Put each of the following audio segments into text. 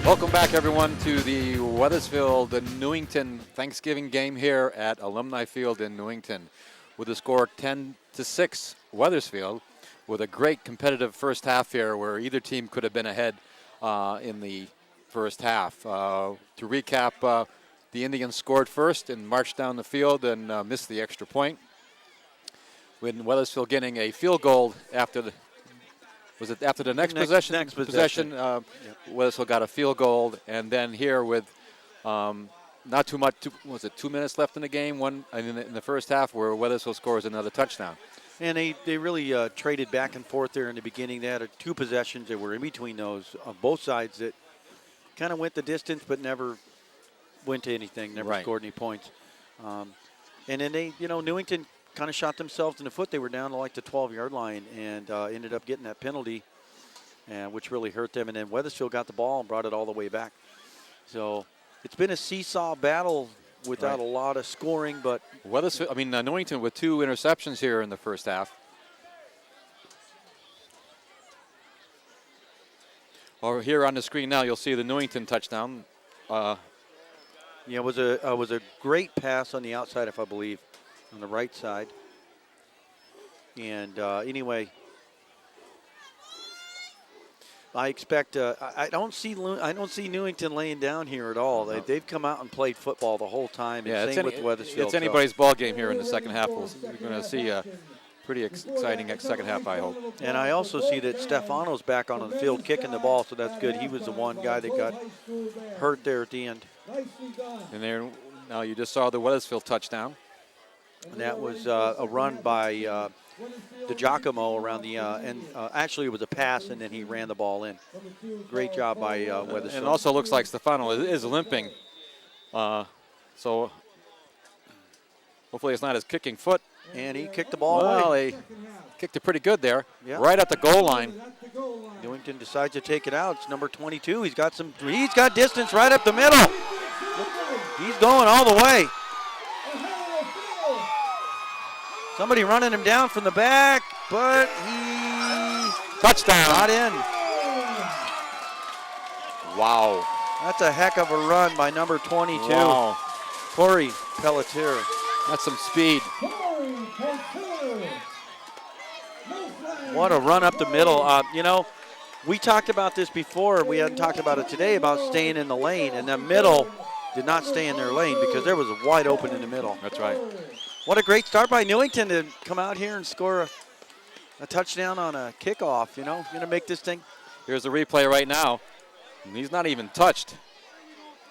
Welcome back, everyone, to the Wethersfield Newington Thanksgiving game here at Alumni Field in Newington. With a score 10-6, Wethersfield, with a great competitive first half here where either team could have been ahead in the first half. To recap, the Indians scored first and marched down the field and missed the extra point. With Wethersfield getting a field goal after the next possession? Next possession. Wethersfield got a field goal, and then here with not too much, 2 minutes left in the game, in the first half, where Wethersfield scores another touchdown. And they really traded back and forth there in the beginning. They had two possessions that were in between those on both sides that kind of went the distance but never went to anything, never scored any points. And then Newington kind of shot themselves in the foot. They were down to like the 12-yard line and ended up getting that penalty, which really hurt them. And then Wethersfield got the ball and brought it all the way back. So it's been a seesaw battle without a lot of scoring, but Newington with 2 interceptions here in the first half. Or here on the screen now, you'll see the Newington touchdown. It was a great pass on the outside, if I believe, on the right side. And anyway, I expect. I don't see Newington laying down here at all. No. They've come out and played football the whole time. And same with Wethersfield. It's anybody's ball game here in the second half. We're going to see a pretty exciting second half, I hope. And I also see that Stefano's back on the field kicking the ball, so that's good. He was the one guy that got hurt there at the end. And there, now you just saw the Wethersfield touchdown. And that was a run by DiGiacomo around the end. Actually, it was a pass, and then he ran the ball in. Great job by Wethersfield. And it also looks like Stefano is limping. So hopefully it's not his kicking foot. And he kicked the ball away. He kicked it pretty good there, right at the goal line. Newington decides to take it out. It's number 22. He's got distance right up the middle. He's going all the way. Somebody running him down from the back, but he... Touchdown. Not in. Wow. That's a heck of a run by number 22. Wow. Corey Pelletier. That's some speed. What a run up the middle. We talked about this before. We hadn't talked about it today about staying in the lane, and the middle did not stay in their lane because there was a wide open in the middle. That's right. What a great start by Newington to come out here and score a touchdown on a kickoff, going to make this thing. Here's the replay right now. And he's not even touched.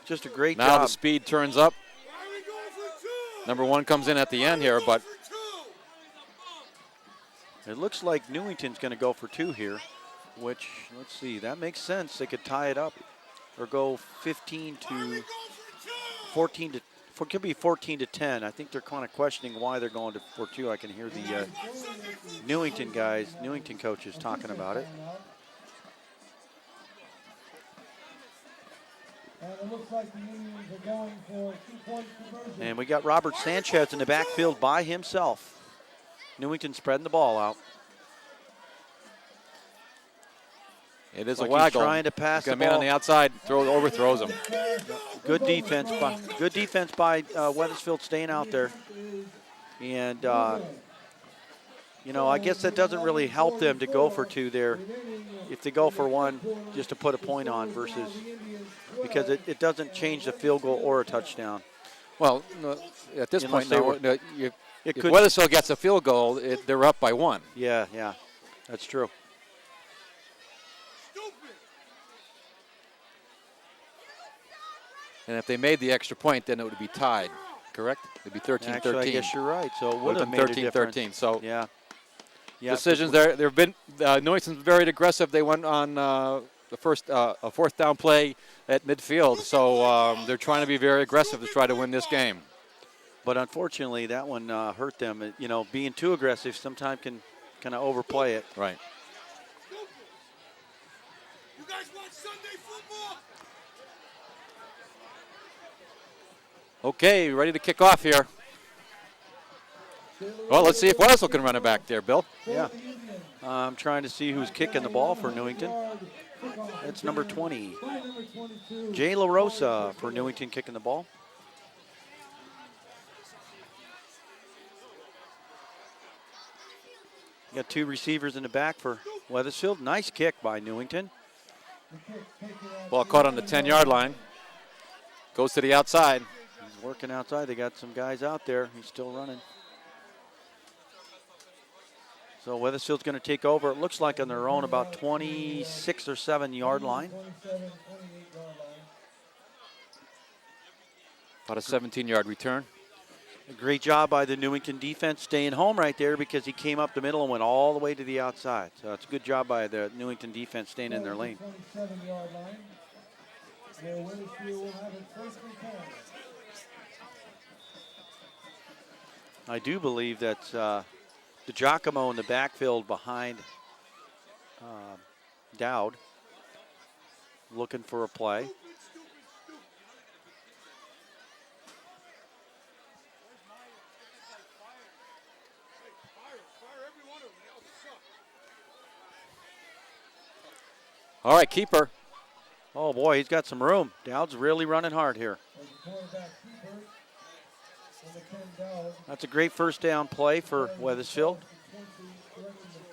Just a great job. Now the speed turns up. Number 1 comes in at the end here, but it looks like Newington's going to go for 2 here, which, let's see, that makes sense. They could tie it up or go 15 to 14 to, it could be 14 to 10. I think they're kind of questioning why they're going for 2. I can hear the Newington coaches talking about it. And we got Robert Sanchez in the backfield by himself. Newington spreading the ball out. It is a waggle. He's trying to pass the ball. Got a man on the outside, overthrows him. Good defense by Wethersfield staying out there. And, I guess that doesn't really help them to go for 2 there. If they go for 1, just to put a point on versus, because it doesn't change the field goal or a touchdown. Well, at this point now, if Wethersfield gets a field goal, they're up by 1. Yeah, that's true. And if they made the extra point, then it would be tied, correct? It would be 13-13. Actually, I guess you're right. So it would have made 13-13. So yeah. Decisions there. There have been Newington's very aggressive. They went on a 4th down play at midfield. So they're trying to be very aggressive to try to win this game. But unfortunately, that one hurt them. Being too aggressive sometimes can kind of overplay it. Right. You guys want Sunday football? Okay, ready to kick off here. Well, let's see if Wethersfield can run it back there, Bill. Yeah. I'm trying to see who's kicking the ball for Newington. That's number 20. Jay LaRosa for Newington kicking the ball. Got two receivers in the back for Wethersfield. Nice kick by Newington. Ball caught on the 10-yard line. Goes to the outside. He's working outside. They got some guys out there. He's still running. So Wethersfield's going to take over. It looks like on their own about 26 or 7-yard line. About a 17-yard return. A great job by the Newington defense staying home right there because he came up the middle and went all the way to the outside. So it's a good job by the Newington defense staying in their lane. 27-yard line. Where Wethersfield will have it first and 10. I do believe that's DiGiacomo in the backfield behind Dowd, looking for a play. All right, keeper. Oh boy, he's got some room. Dowd's really running hard here. That's a great first down play for Wethersfield.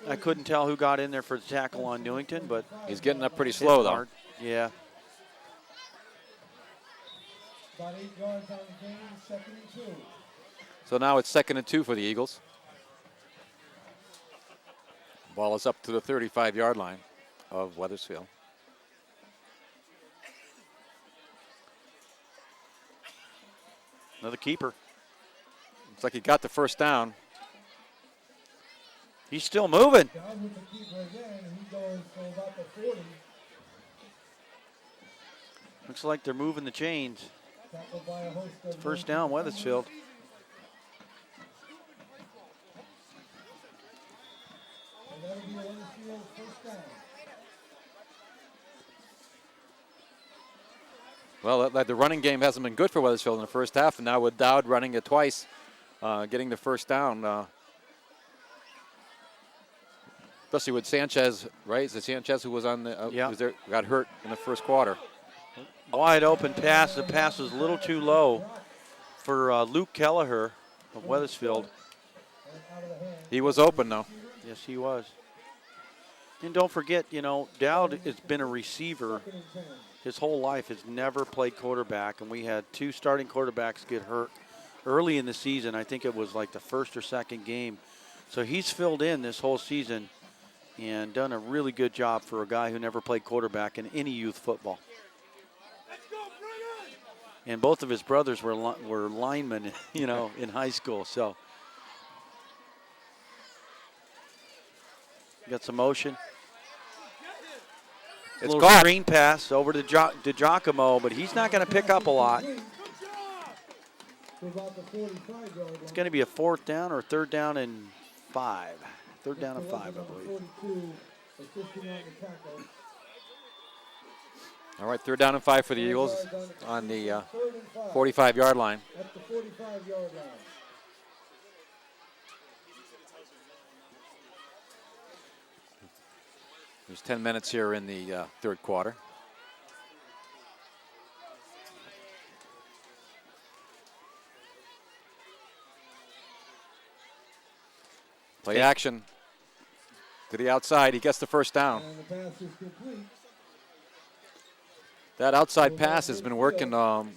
I couldn't tell who got in there for the tackle on Newington, but he's getting up pretty slow, though. Hard. Yeah. About 8 yards on the game, 2nd and 2. So now it's 2nd and 2 for the Eagles. Ball is up to the 35-yard line of Wethersfield. Another keeper. Looks like he got the first down. He's still moving. Down with the keeper again, he goes for about the 40. Looks like they're moving the chains. Tackled by a host of First down, Wethersfield. And that'll be a Wethersfield first down. Well, the running game hasn't been good for Wethersfield in the first half, and now with Dowd running it twice, getting the first down. Especially with Sanchez, right? Is it Sanchez who was on the was there, got hurt in the first quarter? Wide open pass. The pass was a little too low for Luke Kelleher of Wethersfield. He was open, though. Yes, he was. And don't forget, you know, Dowd has been a receiver his whole life, has never played quarterback, and we had 2 starting quarterbacks get hurt early in the season. I think it was like the first or second game. So he's filled in this whole season and done a really good job for a guy who never played quarterback in any youth football. And both of his brothers were linemen, you know, in high school. So got some motion. It's a little caught. screen pass over to DiGiacomo, but he's not going to pick up a lot. It's going to be a 4th down or 3rd down and 5. 3rd down and 5, I believe. All right, 3rd down and 5 for the Eagles on the 45-yard line. At the 45-yard line. There's 10 minutes here in the 3rd quarter. Play action to the outside. He gets the first down. And the pass is complete. That outside pass has been working all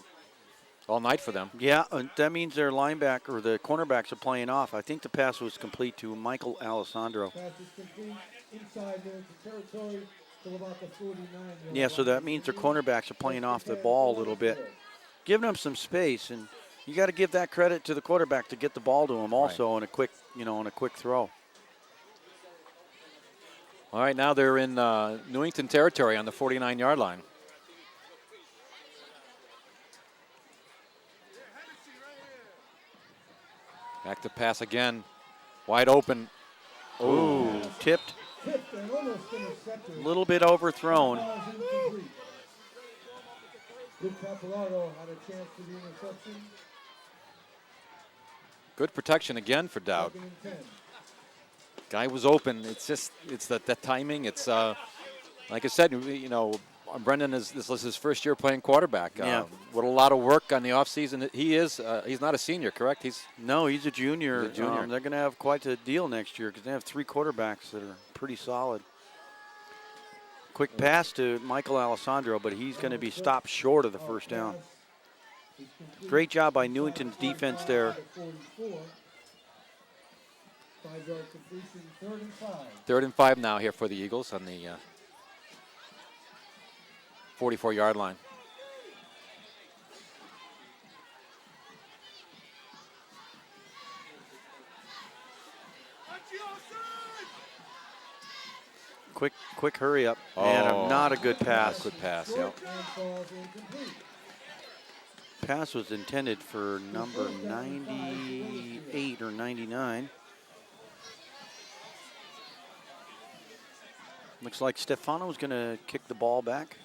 night for them. Yeah, and that means their linebacker or the cornerbacks are playing off. I think the pass was complete to Michael Alessandro. Pass is complete inside their territory to about the 49-yard Yeah, so that means their cornerbacks are playing off the ball a little bit, giving them some space, and you got to give that credit to the quarterback to get the ball to him also in a quick, on a quick throw. All right, now they're in Newington territory on the 49-yard line. Back to pass again, wide open. Ooh, tipped. and almost intercepted. A little bit overthrown. Luke Capillardo had a chance to the interception. Good protection again for Dowd. 2nd and 10. Guy was open. It's just, it's the timing. It's Like I said, you know, Brendan this is his first year playing quarterback. Yeah. With a lot of work on the offseason. He's not a senior, correct? No, he's a junior. He's a junior. They're going to have quite a deal next year because they have 3 quarterbacks that are pretty solid. Quick pass to Michael Alessandro, but he's going to be stopped short of the first down. Great job by Newington's defense there. 5-yard completion, 3rd and 5. 3rd and 5 now here for the Eagles on the 44-yard line. Quick hurry up. And not a good pass. Good pass, yeah. Pass was intended for number 98 or 99. Looks like Stefano's going to kick the ball back.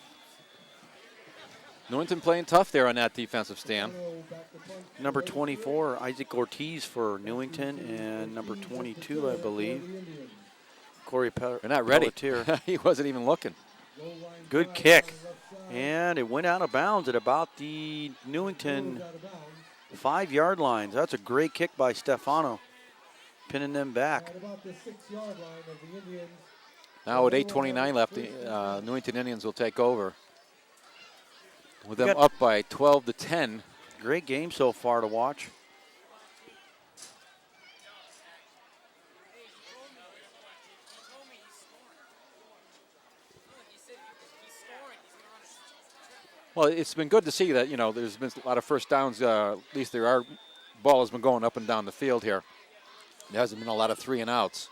Newington playing tough there on that defensive stand. Number 24, Isaac Ortiz for Newington, and number 22, I believe, Corey They're not ready. Pelletier. He wasn't even looking. Good kick. And it went out of bounds at about the Newington 5-yard line. That's a great kick by Stefano, pinning them back. At about the 6-yard line of the Indians. Now with 8:29 left, the Newington Indians will take over. With them Got- up by 12-10. Great game so far to watch. Well, it's been good to see that, you know, there's been a lot of first downs. At least ball has been going up and down the field here. There hasn't been a lot of 3-and-outs.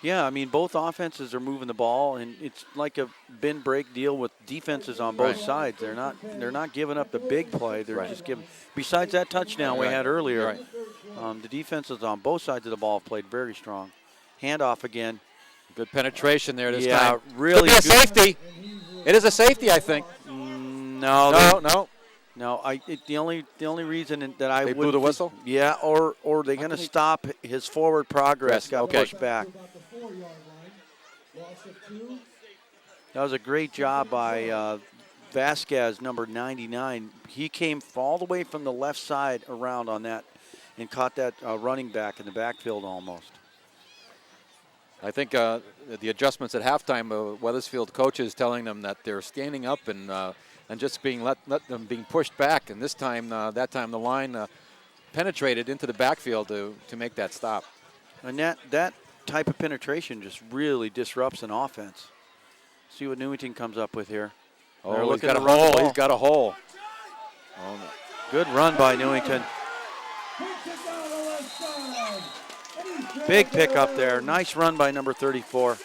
Yeah, I mean, both offenses are moving the ball, and it's like a bend break deal with defenses on both sides. They're not giving up the big play. They're just giving. Besides that touchdown we had earlier, the defenses on both sides of the ball have played very strong. Handoff again. Good penetration there this time. Really Could be a good. safety. It is a safety, I think. No. The only reason that I They would blew the whistle? Yeah, or they're going to stop his forward progress. Yes, Got okay. pushed back. About the 4-yard line. Loss of 2. That was a great job by Vasquez, number 99. He came all the way from the left side around on that and caught that running back in the backfield almost. I think the adjustments at halftime, Wethersfield coaches telling them that they're standing up and just being let them being pushed back. And this time, that time the line penetrated into the backfield to make that stop. And that type of penetration just really disrupts an offense. See what Newington comes up with here. They're Oh, he's looking got a to run the hole. ball. He's got a hole. Oh, no. Good run by Newington. Takes it down the left side. And he's Big pickup there. Nice run by number 34.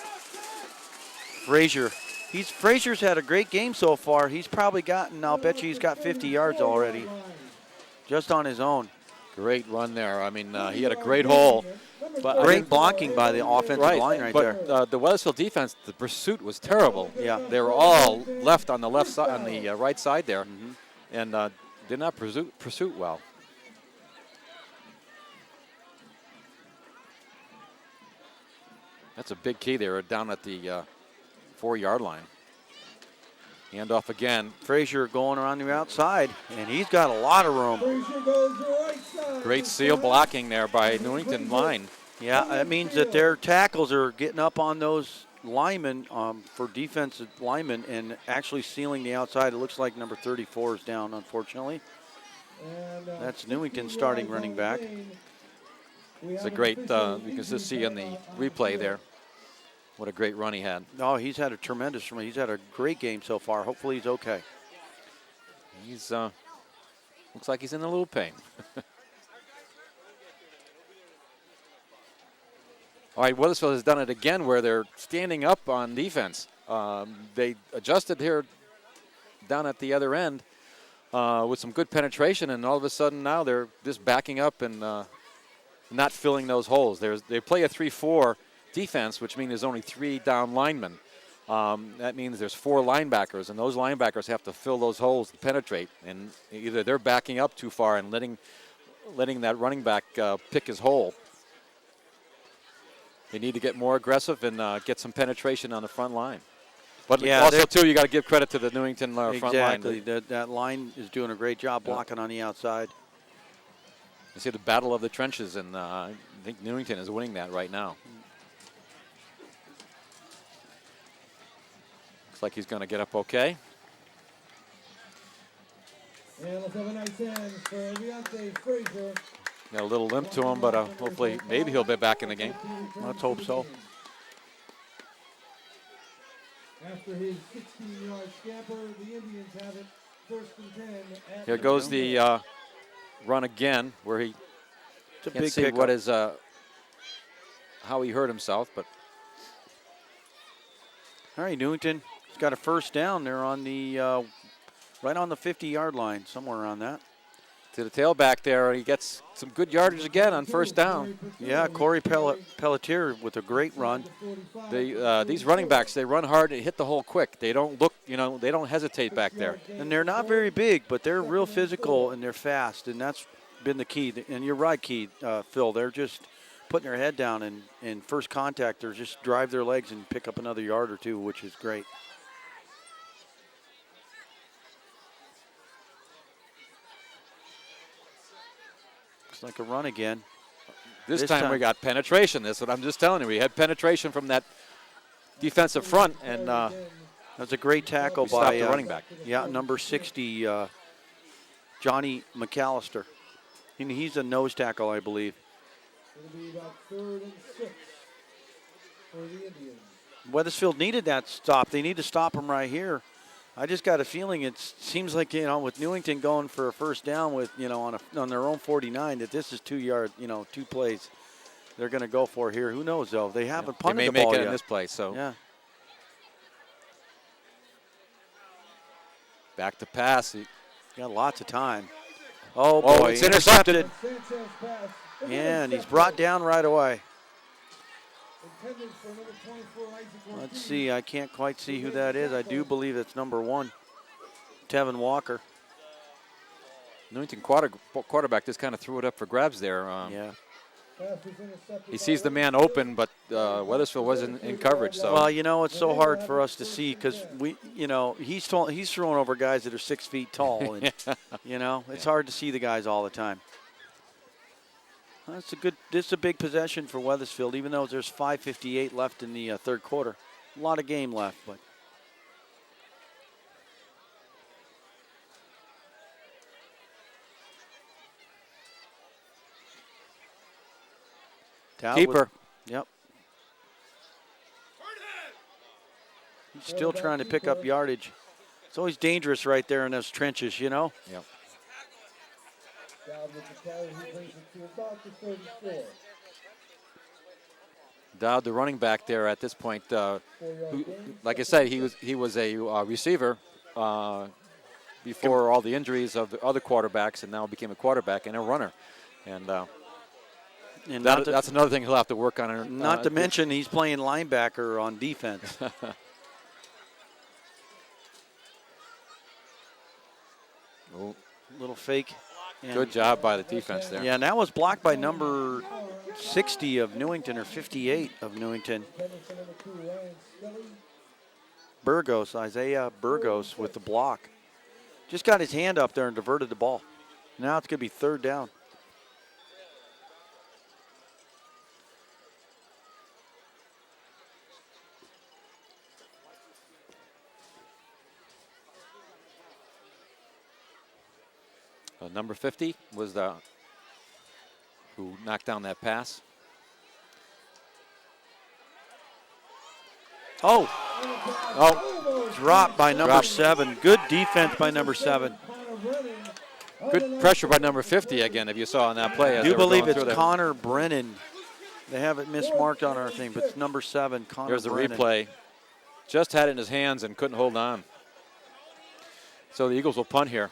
Frazier. Frazier's had a great game so far. He's probably I'll bet you he's got 50 yards already, just on his own. Great run there. I mean, he had a great hole. But Great blocking by the offensive line right there. But the Wethersfield defense, the pursuit was terrible. Yeah. They were all left on the left side, on the right side there, and did not pursue well. That's a big key there, down at the 4-yard line. Handoff again. Frazier going around the outside, and he's got a lot of room. Frazier goes right side. Great seal blocking there by Newington line. Yeah, that means that their tackles are getting up on those linemen for defensive linemen and actually sealing the outside. It looks like number 34 is down, unfortunately. And, That's Newington starting running back. It's a great, you can just see on the replay there what a great run he had. No, he's had a tremendous run. He's had a great game so far. Hopefully he's okay. He's looks like he's in a little pain. All right, Wethersfield has done it again where they're standing up on defense. They adjusted here down at the other end with some good penetration, and all of a sudden now they're just backing up and not filling those holes. They play a 3-4 defense, which means there's only 3 down linemen. That means there's 4 linebackers, and those linebackers have to fill those holes to penetrate. And either they're backing up too far and letting that running back pick his hole. They need to get more aggressive and get some penetration on the front line. But Yeah, also, too, you got to give credit to the Newington front line. exactly. That line is doing a great job blocking on the outside. You see the battle of the trenches, and I think Newington is winning that right now. Looks like he's going to get up okay. And let's have a nice hand for Deontay Frazier. Got a little limp to him, but hopefully, maybe he'll be back in the game. Let's hope so. After his 16-yard scamper, the Indians have it 1st and 10. Here goes the run again, where he It's a can't big see pickup. what is how he hurt himself, but All right, Newington has got a 1st down. They're on the right on the 50-yard line, somewhere around that. to the tailback there, he gets some good yardage again on 1st down. Yeah, Corey Pelletier with a great run. These running backs, they run hard and hit the hole quick. They don't look, they don't hesitate back there. And they're not very big, but they're real physical and they're fast, and that's been the key. And you're right, Phil. They're just putting their head down, and first contact, they're just drive their legs and pick up another yard or two, which is great. Looks like a run again. This time we got penetration. That's what I'm just telling you. We had penetration from that defensive front, and That's a great tackle stopped by the running back. Yeah, number 60, Johnny McAllister. He's a nose tackle, I believe. It'll be about 3rd and 6 for the Indians. Wethersfield needed that stop. They need to stop him right here. I just got a feeling it seems like, with Newington going for a 1st down with, on their own 49, that this is 2 yard, 2 plays they're going to go for here. Who knows, though? They haven't punted They the may ball make it yet. in this play, so Yeah. back to pass. Got lots of time. Oh, boy. It's intercepted. Sanchez pass. Yeah, and he's brought down right away. Intended for number 24, Isaac Let's Ortiz. see. I can't quite see who that is. I do believe it's number 1, Tevin Walker. Newington quarterback just kind of threw it up for grabs there. Yeah. Pass is intercepted He by sees the man open, but Wethersfield wasn't in coverage. So Well, it's so hard for us to see because he's throwing over guys that are 6 feet tall, and it's hard to see the guys all the time. This is a big possession for Wethersfield, even though there's 5:58 left in the 3rd quarter. A lot of game left, but. Dowd keeper. Yep. He's still trying to pick up yardage. It's always dangerous right there in those trenches, Yep. Dowd with the carry, he brings it to about the 34. Dowd, the running back there at this point, 4-yard who, gain. like I said, he was a receiver before all the injuries of the other quarterbacks, and now became a quarterback and a runner. And that's another thing he'll have to work on. Not to mention he's playing linebacker on defense. Oh, Little fake. And good job by the defense there. Yeah, and that was blocked by number 60 of Newington, or 58 of Newington. Intended for number 2, Ryan Skelly. Burgos, Isaiah Burgos with the block. Just got his hand up there and diverted the ball. Now it's going to be 3rd down. Number 50 was the who knocked down that pass. Oh, Oh, dropped by number Dropped. 7. Good defense by number 7. Connor Brennan. good pressure by number 50 again, if you saw on that play. I as do they were believe going it's through there. Connor Brennan. They have it mismarked on our thing, but it's number 7, Connor Here's the Brennan. replay. Just had it in his hands and couldn't hold on. So the Eagles will punt here.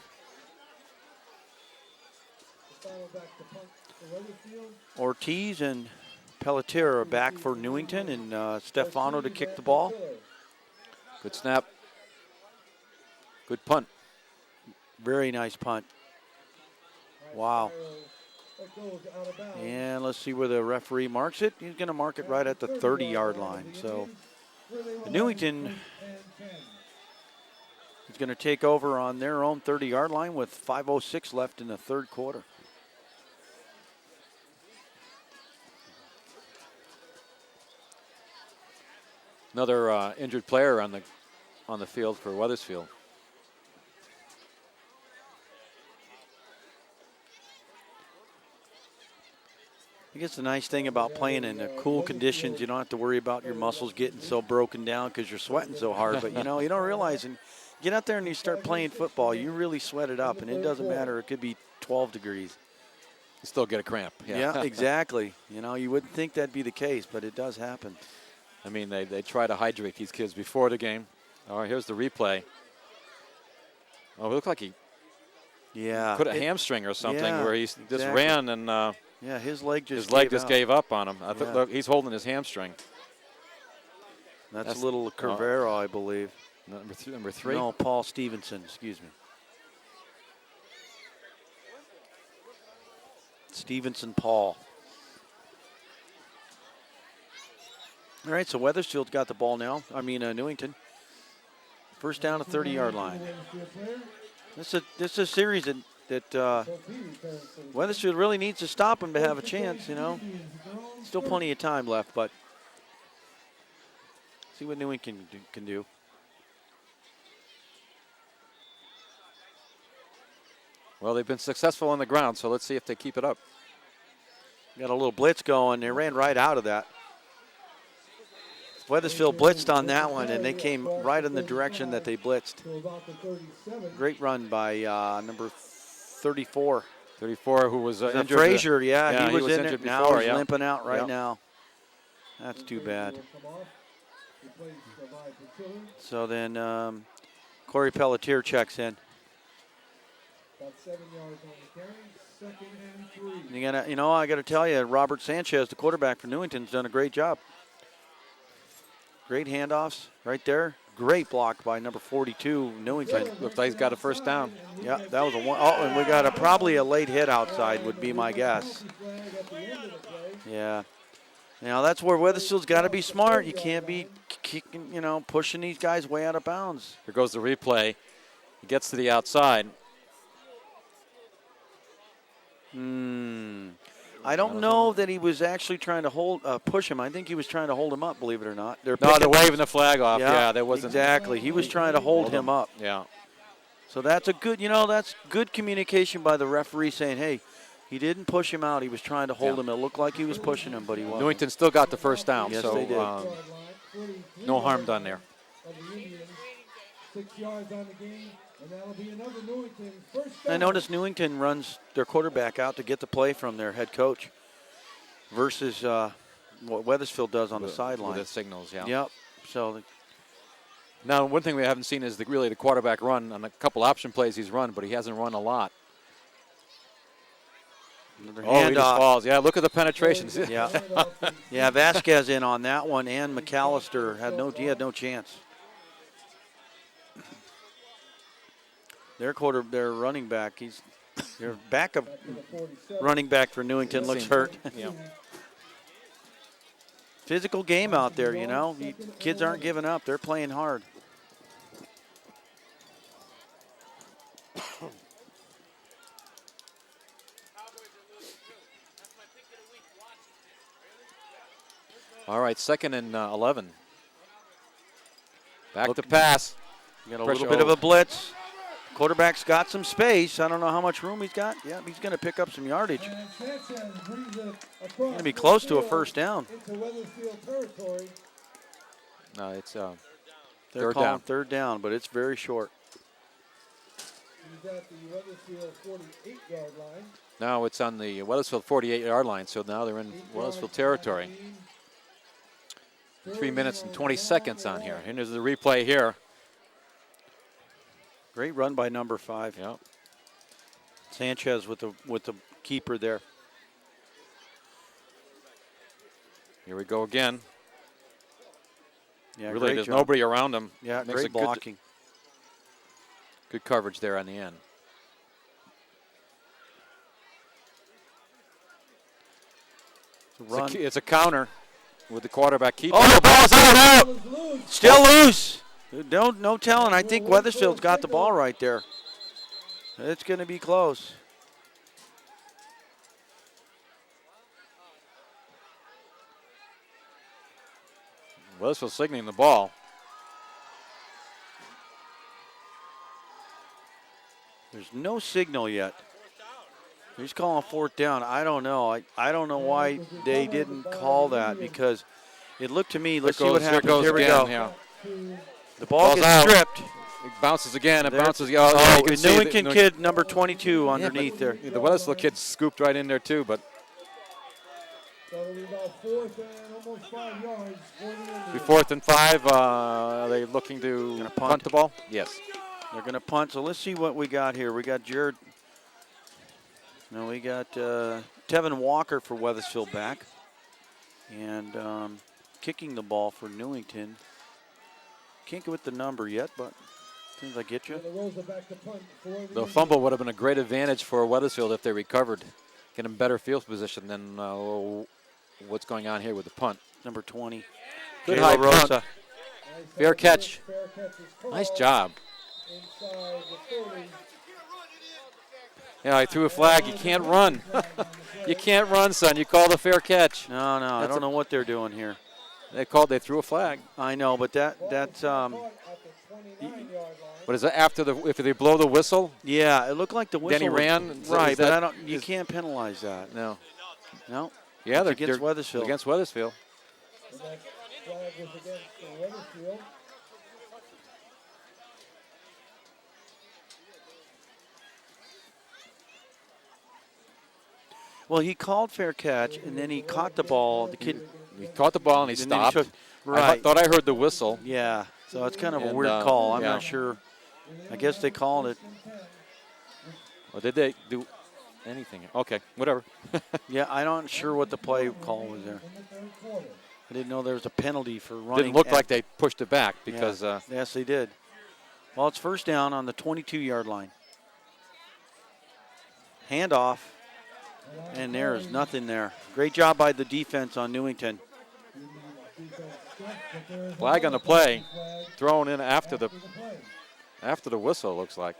The final back to punt for Wethersfield. Ortiz and Pelletier are back for Newington, and Stefano to kick the ball. Good snap. Good punt. Very nice punt. Wow. That goes out of bounds. And let's see where the referee marks it. He's going to mark it right at the 30-yard line. So where they will have Newington 8 and 10. is going to take over on their own 30-yard line with 5:06 left in the third quarter. Another injured player on the field for Wethersfield. I guess the nice thing about playing in the cool conditions, you don't have to worry about your muscles getting so broken down because you're sweating so hard. But, you know, you don't realize, and get out there and you start playing football, you really sweat it up, and it doesn't matter. It could be 12 degrees. You still get a cramp. Yeah, exactly. You know, you wouldn't think that'd be the case, but it does happen. I mean, they try to hydrate these kids before the game. All right, here's the replay. Oh, it looked like he put a hamstring or something where he just ran and his leg just gave up on him. I think look, he's holding his hamstring. That's a little Carvera, I believe. Number three? No, Paul Stevenson, excuse me. Stevenson Paul. All right, so Wethersfield's got the ball now. I mean, Newington. First down, 30-yard line. This is a series that Wethersfield really needs to stop him to have a chance, you know. Still plenty of time left, but see what Newington can do. Well, they've been successful on the ground, so let's see if they keep it up. Got a little blitz going. They ran right out of that. Wethersfield blitzed on that one, and they came right in the direction that they blitzed. Great run by number 34. 34, who was injured. Frazier, he was in injured it. Now before, he's limping out right now. That's too bad. So then Corey Pelletier checks in. About 7 yards on the carry, 2nd and 3. I got to tell you, Robert Sanchez, the quarterback for Newington's done a great job. Great handoffs right there. Great block by number 42, Newington. Looks like he's got a first down. Yeah, that was a one. Oh, and we got probably a late hit outside would be my guess. Yeah. Now that's where Wethersfield's got to be smart. You can't be kicking, pushing these guys way out of bounds. Here goes the replay. He gets to the outside. I don't know that he was actually trying to push him. I think he was trying to hold him up, believe it or not. They're waving the flag off. Yeah, there wasn't. Exactly. He was trying to hold him up. Yeah. So that's that's good communication by the referee saying, hey, he didn't push him out. He was trying to hold him. It looked like he was pushing him, but he wasn't. Newington still got the first down. Yes, so, they did. No harm done there. 6 yards on the game. And that'll be another Newington first down. I noticed Newington runs their quarterback out to get the play from their head coach versus what Wethersfield does on the sideline. With the signals, yeah. Yep. So now, one thing we haven't seen is really the quarterback run on a couple option plays he's run, but he hasn't run a lot. He just falls. Yeah, look at the penetrations. Yeah, Vasquez in on that one, and McAllister had no chance. Their running back, their backup running back for Newington looks hurt. Yeah. Physical game out there, Kids aren't giving up. They're playing hard. All right, 2nd and 11. Back to pass. Got a little bit of a blitz. Quarterback's got some space. I don't know how much room he's got. Yeah, he's going to pick up some yardage. Going to be close to a first down. No, it's third down. Third down, but it's very short. He's at the Wethersfield 48-yard line. Now it's on the Wethersfield 48-yard line, so now they're in Wethersfield territory. 3 minutes and 20 seconds on here. And there's the replay here. Great run by number 5. Yep. Sanchez with the keeper there. Here we go again. Yeah, really, there's nobody around him. Yeah, great blocking. Good coverage there on the end. It's a counter. with the quarterback keeping. Oh, the ball's out. Ball is loose. Still loose. No telling. I think Wethersfield's got the ball right there. It's going to be close. Wethersfield signaling the ball. There's no signal yet. He's calling fourth down. I don't know. I don't know why they didn't call that because it looked to me. Let's see what happens. Here we go. Yeah. The ball Ball's gets out. stripped. It bounces again. It There- bounces. Oh, you can see Newington kid number 22 underneath there. The Wethersfield kid scooped right in there too, but That'll be about 4th and almost 5 yards for the Indians. be 4th and 5. Are they looking to Gonna punt. punt. The ball? Yes. They're going to punt. So let's see what we got here. We got Jared. No, we got Tevin Walker for Wethersfield back. And kicking the ball for Newington. Can't get with the number yet, but as soon as I get you. And the Rosa back to punt for the The Indians. fumble would have been a great advantage for Wethersfield if they recovered, get in better field position than what's going on here with the punt. Number 20. Good Jayla high Rosa. punt. Nice Fair catch. Fair catch is called Nice job. inside the 30. Yeah, I threw a flag. You can't run. You can't run, son. You called a fair catch. No, I That's don't know what they're doing here. They threw a flag. I know, but that's Caught at the 29-yard line. What is that if they blow the whistle? yeah. It looked like the whistle. Then he was- ran? Is right, that- but I don't. You is- can't penalize that. No. No. Yeah, It's against they're Wethersfield. Against Wethersfield. And that flag was against Wethersfield. Well, he called fair catch, and then he caught the ball. The kid. He caught the ball and he And then he stopped. took- right. Thought I heard the whistle. Yeah. So it's kind of a And, weird call. I'm yeah. not sure. I guess they called it. Or did they do anything? Okay, whatever. Yeah, I'm not sure what the play call was there. In the third quarter. I didn't know there was a penalty for running. Didn't look at- like they pushed it back Yeah. because yes, they did. Well, it's first down on the 22-yard line. Handoff, and there is nothing there. Great job by the defense on Newington. flag on the play, Flag thrown in after after the play. the whistle. Looks like.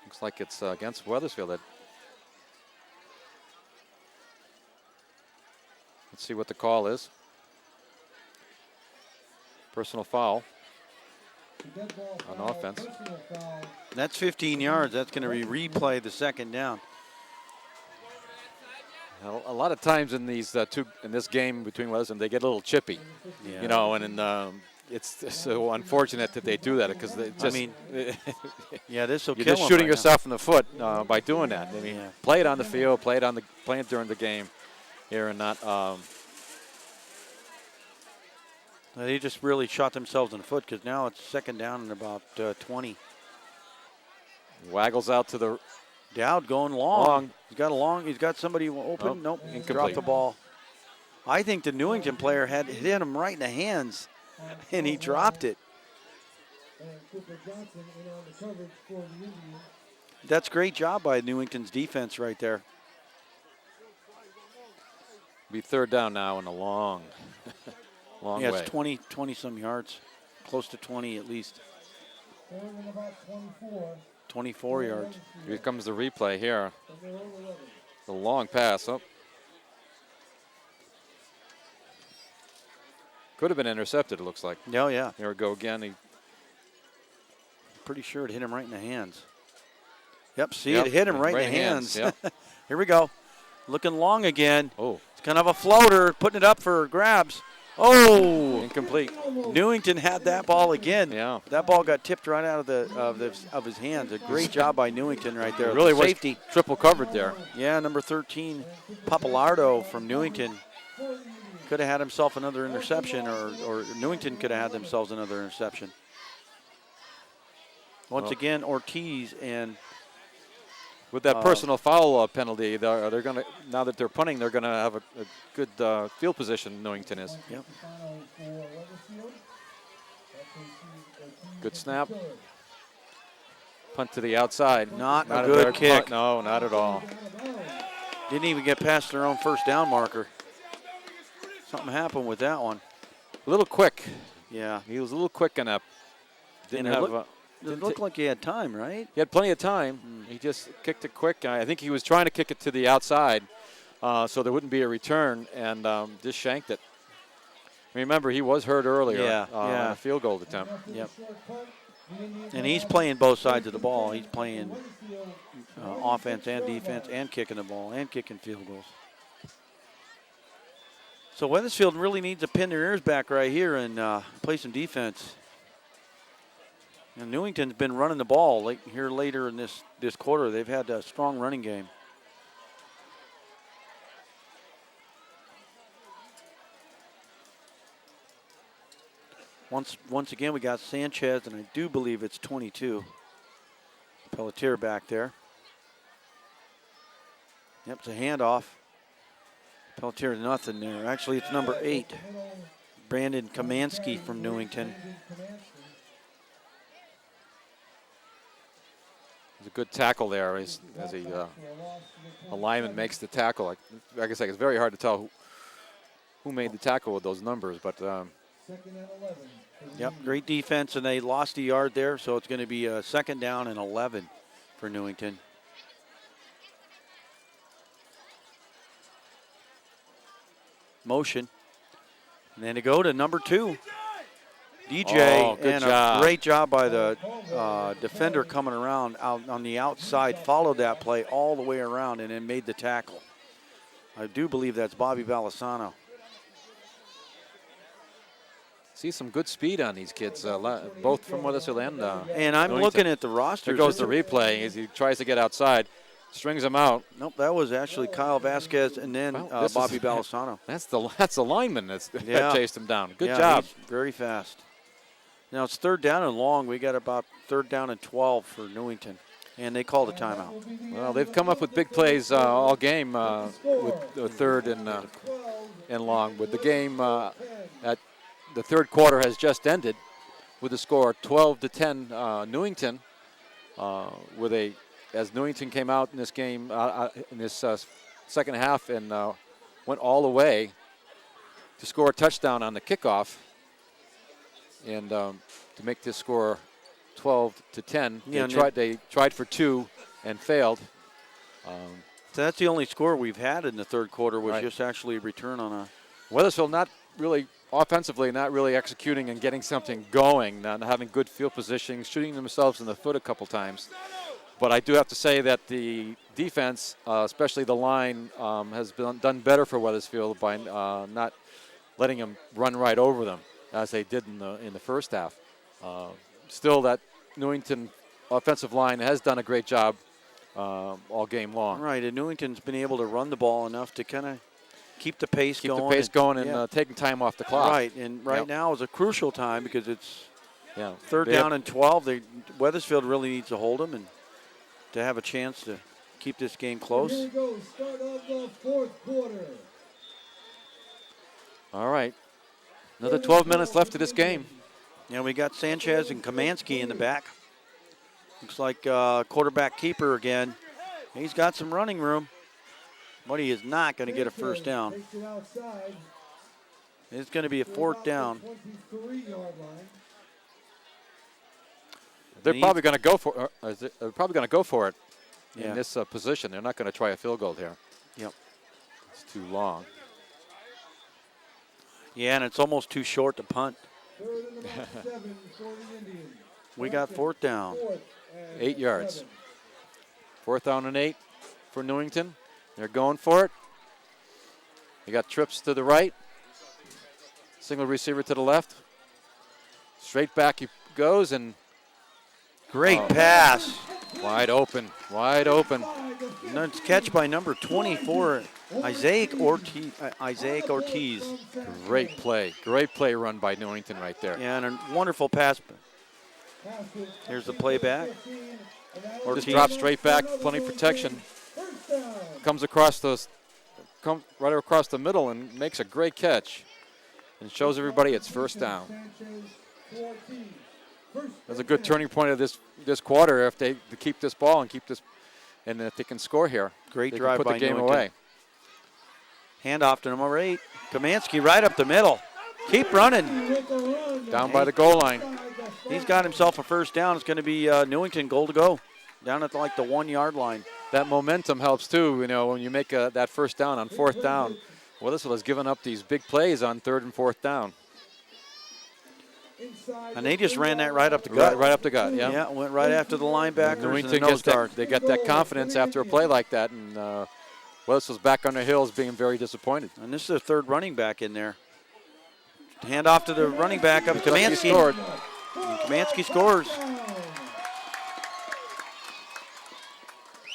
Looks like it's against Wethersfield. Let's see what the call is. Personal foul. Dead ball On foul, offense. personal foul. That's 15 yards. That's going to be replay the second down. A lot of times in these in this game between Wethersfield, they get a little chippy, Yeah. you know, and it's so unfortunate that they do that because they just. mean, Yeah, this will you're kill just him shooting right now. yourself in the foot by doing that. I mean, Yeah. play it on the field, play it during the game, here and not. They just really shot themselves in the foot because now it's second down and about 20. Waggles out to the. Dowd going long. Long. He's got somebody open. Nope. Incomplete. Dropped the ball. I think the Newington player had hit him right in the hands, and he dropped it. And Cooper Johnson in on the coverage for the Indians. That's great job by Newington's defense right there. Be third down now in a long Yeah, way. it's 20 some yards, close to 20 at least. Third and about 24. 24 yards. Here comes the replay here. From their own 11. The long pass. Oh. Could have been intercepted, it looks like. No, yeah. Here we go again. Pretty sure it hit him right in the hands. Yep, see, Yep, it hit him right in the hands, hands. Here we go. Looking long again. Oh, It's kind of a floater, putting it up for grabs. Oh! incomplete. Newington had that ball again. Yeah. That ball got tipped right out of his hands. A great job by Newington right there. Really The was safety. triple covered there. Yeah, number 13, Papalardo from Newington could have had himself another interception, or Newington could have had themselves another interception. Once again, Ortiz and With that personal foul penalty, they're going to, now that they're punting, they're going to have a good field position, Newington is. yep. Final for Wethersfield. That's Ortiz Good snap. Punt to the outside. Not a very good kick. punt. No, not at all. Didn't even get past their own first down marker. Something happened with that one. A little quick. Yeah. He was a little quick in that. And it looked like he had time, right? He had plenty of time. He just kicked it quick. I think he was trying to kick it to the outside so there wouldn't be a return, and just shanked it. Remember, he was hurt earlier on a field goal attempt. Yep. And he's playing both sides of the ball. He's playing offense and defense and kicking the ball and kicking field goals. So Wethersfield really needs to pin their ears back right here and play some defense. And Newington's been running the ball later in this quarter. They've had a strong running game. Once again, we got Sanchez, and I do believe it's 22. Pelletier back there. Yep, it's a handoff. Pelletier, nothing there. Actually, it's number 8, Brandon Kamansky from Newington. It's a good tackle there as a lineman makes the tackle. Like I say, it's very hard to tell who made the tackle with those numbers, but yep, great defense, and they lost a yard there, so it's going to be a 2nd down and 11 for Newington. Motion. And then to go to number 2. DJ, good and job. A great job by the defender coming around out on the outside, followed that play all the way around and then made the tackle. I do believe that's Bobby Balisano. see some good speed on these kids, both from Wethersfield and I'm Newington. looking at the roster. There goes the replay as he tries to get outside, strings him out. Nope, that was actually Kyle Vasquez and then Bobby Balisano. That's the lineman that chased him down. Good yeah, job. He's very fast. Now it's 3rd down and long. We got about 3rd down and 12 for Newington, and they called a timeout. Well, they've come up with big plays all game with the 3rd and long. With the game at the 3rd quarter has just ended with the score 12-10 Newington. As Newington came out in this game in this second half and went all the way to score a touchdown on the kickoff and to make this score 12-10. They tried for 2 and failed. So that's the only score we've had in the 3rd quarter was just actually a return on a. Wethersfield not really offensively, not really executing and getting something going, not having good field positioning, shooting themselves in the foot a couple times. But I do have to say that the defense, especially the line, has done better for Wethersfield by not letting them run right over them as they did in the first half. Still, that Newington offensive line has done a great job all game long. Right, and Newington's been able to run the ball enough to kind of keep the pace going. And taking time off the clock. Right, and now is a crucial time because it's 3rd down and 12. Wethersfield really needs to hold them and to have a chance to keep this game close. Here we go, start of the 4th quarter. All right. Another 12 minutes left to this game. Yeah, we got Sanchez and Kamansky in the back. Looks like quarterback keeper again. He's got some running room, but he is not going to get a first down. It's going to be a 4th down. They're probably going to go for. They're probably going to go for it in this position. They're not going to try a field goal here. Yep, it's too long. Yeah, and it's almost too short to punt. We got 4th down. 8 yards. 4th down and 8 for Newington. They're going for it. They got trips to the right. Single receiver to the left. Straight back he goes and. Great pass. Wide open. Wide open. Nice catch by number 24, Isaac Ortiz. Great play. Great play run by Newington right there. Yeah, and a wonderful pass. Here's the play back. Just drops straight back, plenty of protection. Comes right across the middle and makes a great catch. And shows everybody it's 1st down. That's a good turning point of this quarter if they keep this ball and keep this, and if they can score here. Great they drive can put by the game Newington. away. Handoff to number 8. Kamansky right up the middle. Keep running. Down by the goal line. He's got himself a first down. It's going to be Newington goal to go. Down at like the 1 yard line. That momentum helps too, when you make that first down on 4th down. Wethersfield has given up these big plays on 3rd and 4th down. And they just ran that right up the gut. Right up the gut, yeah. Yeah, went right after the linebackers and the Newington nose guard. they get that confidence after a play like that, and Wethersfield's back on their heels being very disappointed. And this is their 3rd running back in there. Hand off to the running back up. Kamansky scored. And Kamansky scores.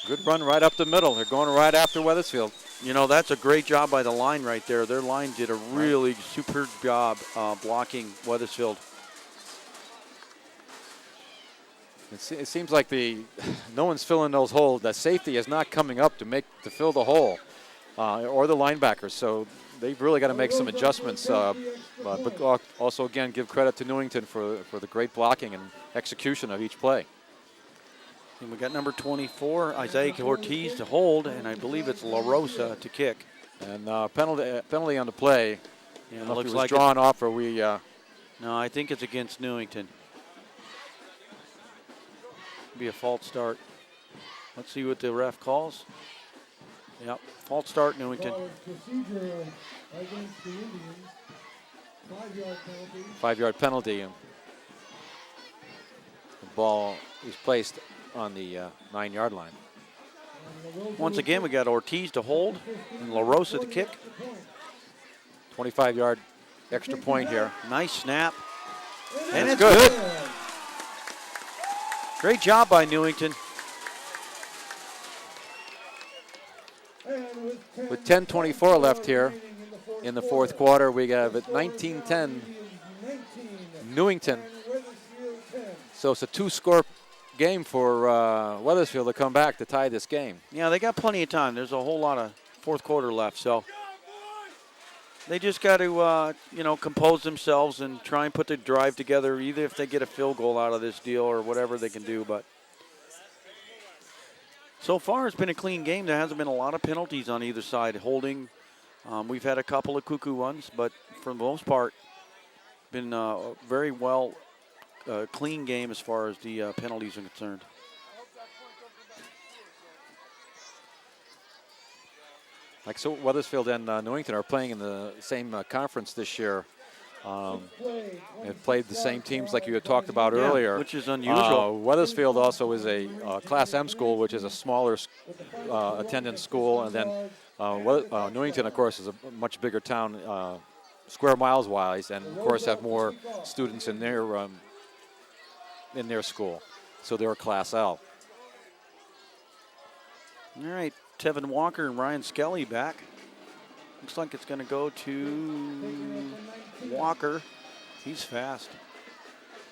Good run right up the middle. They're going right after Wethersfield. That's a great job by the line right there. Their line did a really superb job blocking Wethersfield. It seems like no one's filling those holes. That safety is not coming up to fill the hole, or the linebackers. So they've really got to make some adjustments. But also, again, give credit to Newington for the great blocking and execution of each play. And we got number 24, Isaiah Ortiz to hold, and I believe it's La Rosa to kick. And penalty on the play. Yeah, it looks looks like like drawn off, or we. No, I think it's against Newington. Be a false start. Let's see what the ref calls. Yep, false start, Newington. Procedure against the Indians. 5-yard penalty. 5-yard penalty. The ball is placed on the 9-yard line. Once again, we got Ortiz to hold and La Rosa to kick. 25-yard extra point here. Nice snap. And it's it's good. good. Great job by Newington. With 10:24 left here in the 4th quarter, we have it 19-10 Newington. So it's a 2-score game for Wethersfield to come back to tie this game. Yeah, they got plenty of time. There's a whole lot of 4th quarter left, so they just got to, compose themselves and try and put the drive together, either if they get a field goal out of this deal or whatever they can do. But so far, it's been a clean game. There hasn't been a lot of penalties on either side. Holding, we've had a couple of cuckoo ones, but for the most part, been very well clean game as far as the penalties are concerned. Like so, Wethersfield and Newington are playing in the same conference this year. They've played the same teams like you had talked about earlier. Which is unusual. Wethersfield also is a Class M school, which is a smaller attendance school. And then Newington, of course, is a much bigger town, square miles wise, and of course have more students in their school. So they're a Class L. All right, Tevin Walker and Ryan Skelly back. Looks like it's going to go to Walker. He's fast.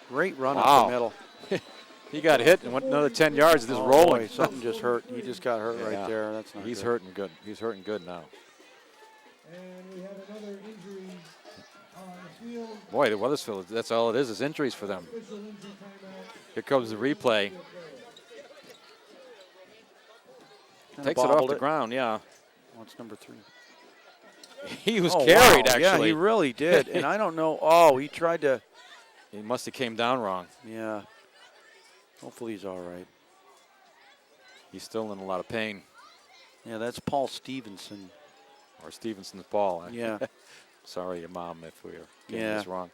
Great run up the middle. He got hit and went another 10 yards. Just rolling. Boy, something just hurt. He just got hurt right there. That's not He's good. hurting good. He's hurting good now. And we have another injury on the field. Boy, the Wethersfield, that's all it is injuries for them. Official injury timeout. Here comes the replay. Kinda Takes it off bobbled the ground, yeah. What's number 3? He was carried, wow. actually. Yeah, he really did. And I don't know. Oh, he tried to. He must have came down wrong. Yeah. Hopefully he's all right. He's still in a lot of pain. Yeah, that's Paul Stevenson. Or Stevenson's ball. Yeah. Sorry, your mom, if we were getting this wrong.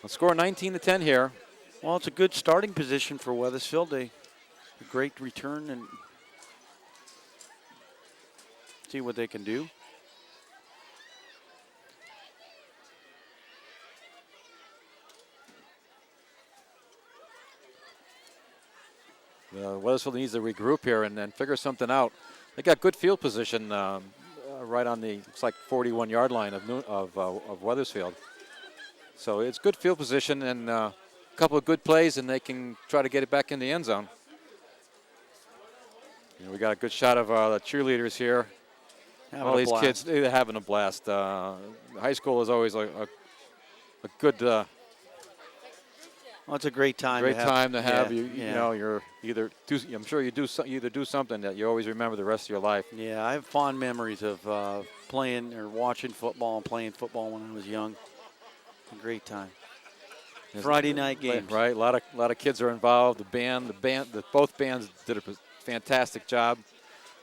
Let's score 19-10 here. Well, it's a good starting position for Wethersfield. A great return and see what they can do. Wethersfield needs to regroup here and then figure something out. They got good field position right on the, looks like 41-yard line of Wethersfield. So it's good field position and a couple of good plays, and they can try to get it back in the end zone. We got a good shot of the cheerleaders here All these kids, they're having a blast. High school is always a good, well, it's a great time. to have. Yeah, You know, you're either I'm sure you either do something that you always remember the rest of your life. Yeah, I have fond memories of playing or watching football and playing football when I was young. It's a great time. Friday night games. Right, a lot of kids are involved. Both bands did a fantastic job.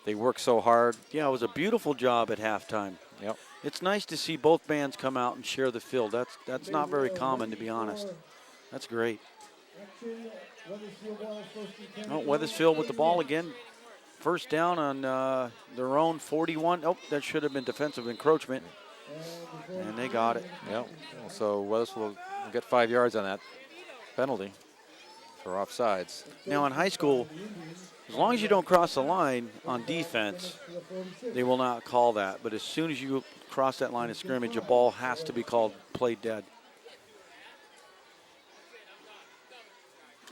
They worked so hard. Yeah, it was a beautiful job at halftime. Yep. It's nice to see both bands come out and share the field. That's not very common, to be honest. That's great. Oh, Wethersfield with the ball again. First down on their own 41. Oh, that should have been defensive encroachment. And they got it. Yep. So Wethersfield will get 5 yards on that penalty for offsides. Now in high school, as long as you don't cross the line on defense, they will not call that. But as soon as you cross that line of scrimmage, a ball has to be called played dead.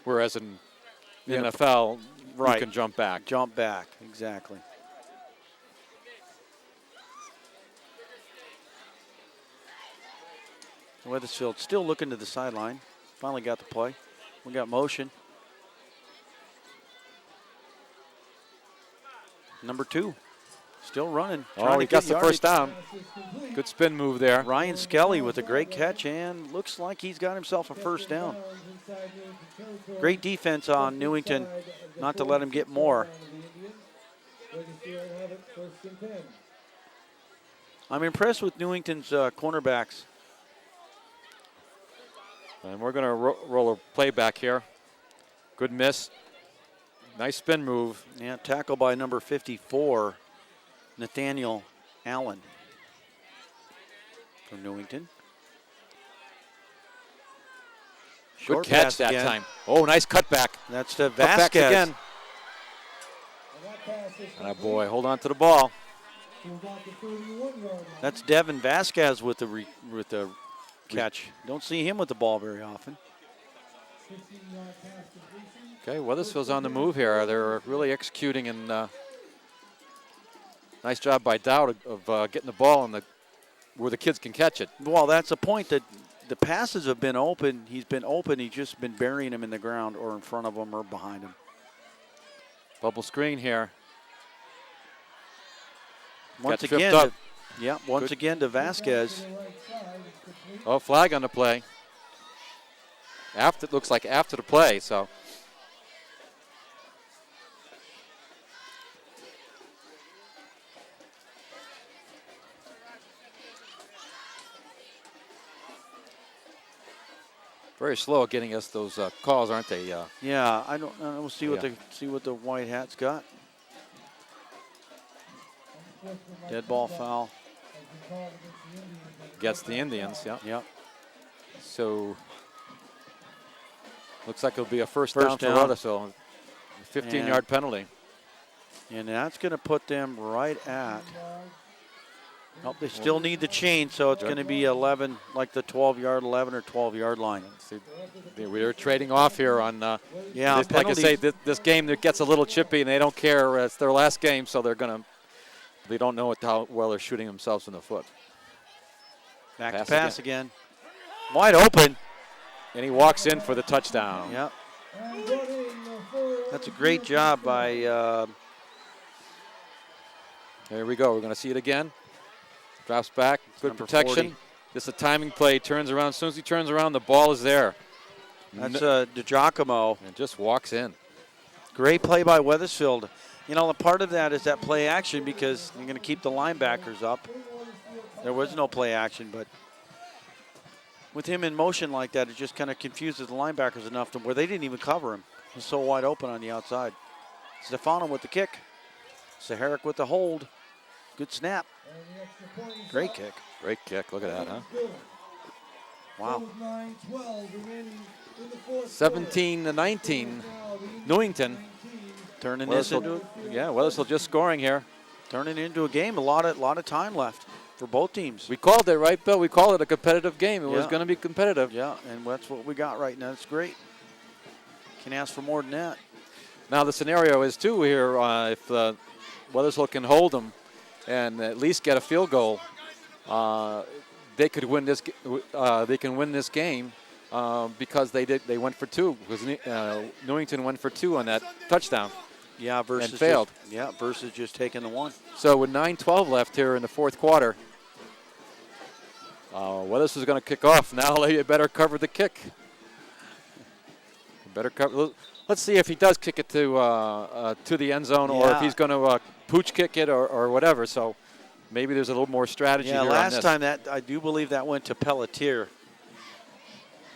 Whereas in the NFL, right, you can jump back. Jump back, exactly. Wethersfield still looking to the sideline. Finally got the play. We got motion. Number 2, still running. Oh, he got the first down. Good spin move there. Ryan Skelly with a great catch, and looks like he's got himself a first down. Great defense on Newington, not to let him get more. I'm impressed with Newington's cornerbacks. And we're going to roll a play back here. Good miss. Nice spin move. Yeah, tackle by number 54, Nathaniel Allen from Newington. Good catch that time. Oh, nice cutback. That's to Vasquez. Again. Oh boy, hold on to the ball. That's Devin Vasquez with the catch. Don't see him with the ball very often. Okay, Wethersfield's on the move here. They're really executing, and nice job by Dowd of getting the ball where the kids can catch it. Well, that's the point, that the passes have been open. He's been open. He's just been burying them in the ground or in front of him or behind him. Bubble screen here. Once again to Vasquez. Oh, flag on the play. It looks like after the play, so. Very slow at getting us those calls, aren't they? Yeah, I don't know. We'll see what the white hat's got. Dead ball foul. Gets the Indians, yeah. Yep. So looks like it'll be a first down for Wethersfield. 15-yard penalty. And that's going to put them right at. Oh, they still need the chain, so it's going to be 11, like the 12-yard, 11 or 12-yard line. See, we're trading off here on. Yeah, like I say, this game that gets a little chippy, and they don't care. It's their last game, so they don't know how well they're shooting themselves in the foot. Back to pass again. Wide open. And he walks in for the touchdown. Yep. That's a great job by. There we go. We're going to see it again. Drops back. Good protection. 40. This is a timing play. Turns around. As soon as he turns around, the ball is there. That's DiGiacomo. And just walks in. Great play by Wethersfield. You know, a part of that is that play action, because you're going to keep the linebackers up. There was no play action, but with him in motion like that, it just kind of confuses the linebackers enough to where they didn't even cover him. He's so wide open on the outside. Stefano with the kick. Saharic with the hold. Good snap. Great kick. Great kick. Look at that, huh? Wow. 17-19. Newington. Turning this into Wethersfield just scoring here. Turning into a game. A lot of time left for both teams. We called it, right, Bill? We called it a competitive game. It was going to be competitive. Yeah, and that's what we got right now. That's great. Can't ask for more than that. Now the scenario is too here. If Wethersfield can hold them, and at least get a field goal, they could win this. They can win this game because they went for two. Because Newington went for two on that touchdown. Yeah, versus and failed. Versus just taking the one. So with 9:12 left here in the fourth quarter, Weathers is going to kick off. Now they better cover the kick. Better cover. Let's see if he does kick it to the end zone, or if he's going to pooch kick it, or whatever. So maybe there's a little more strategy here on this. Last time I do believe that went to Pelletier.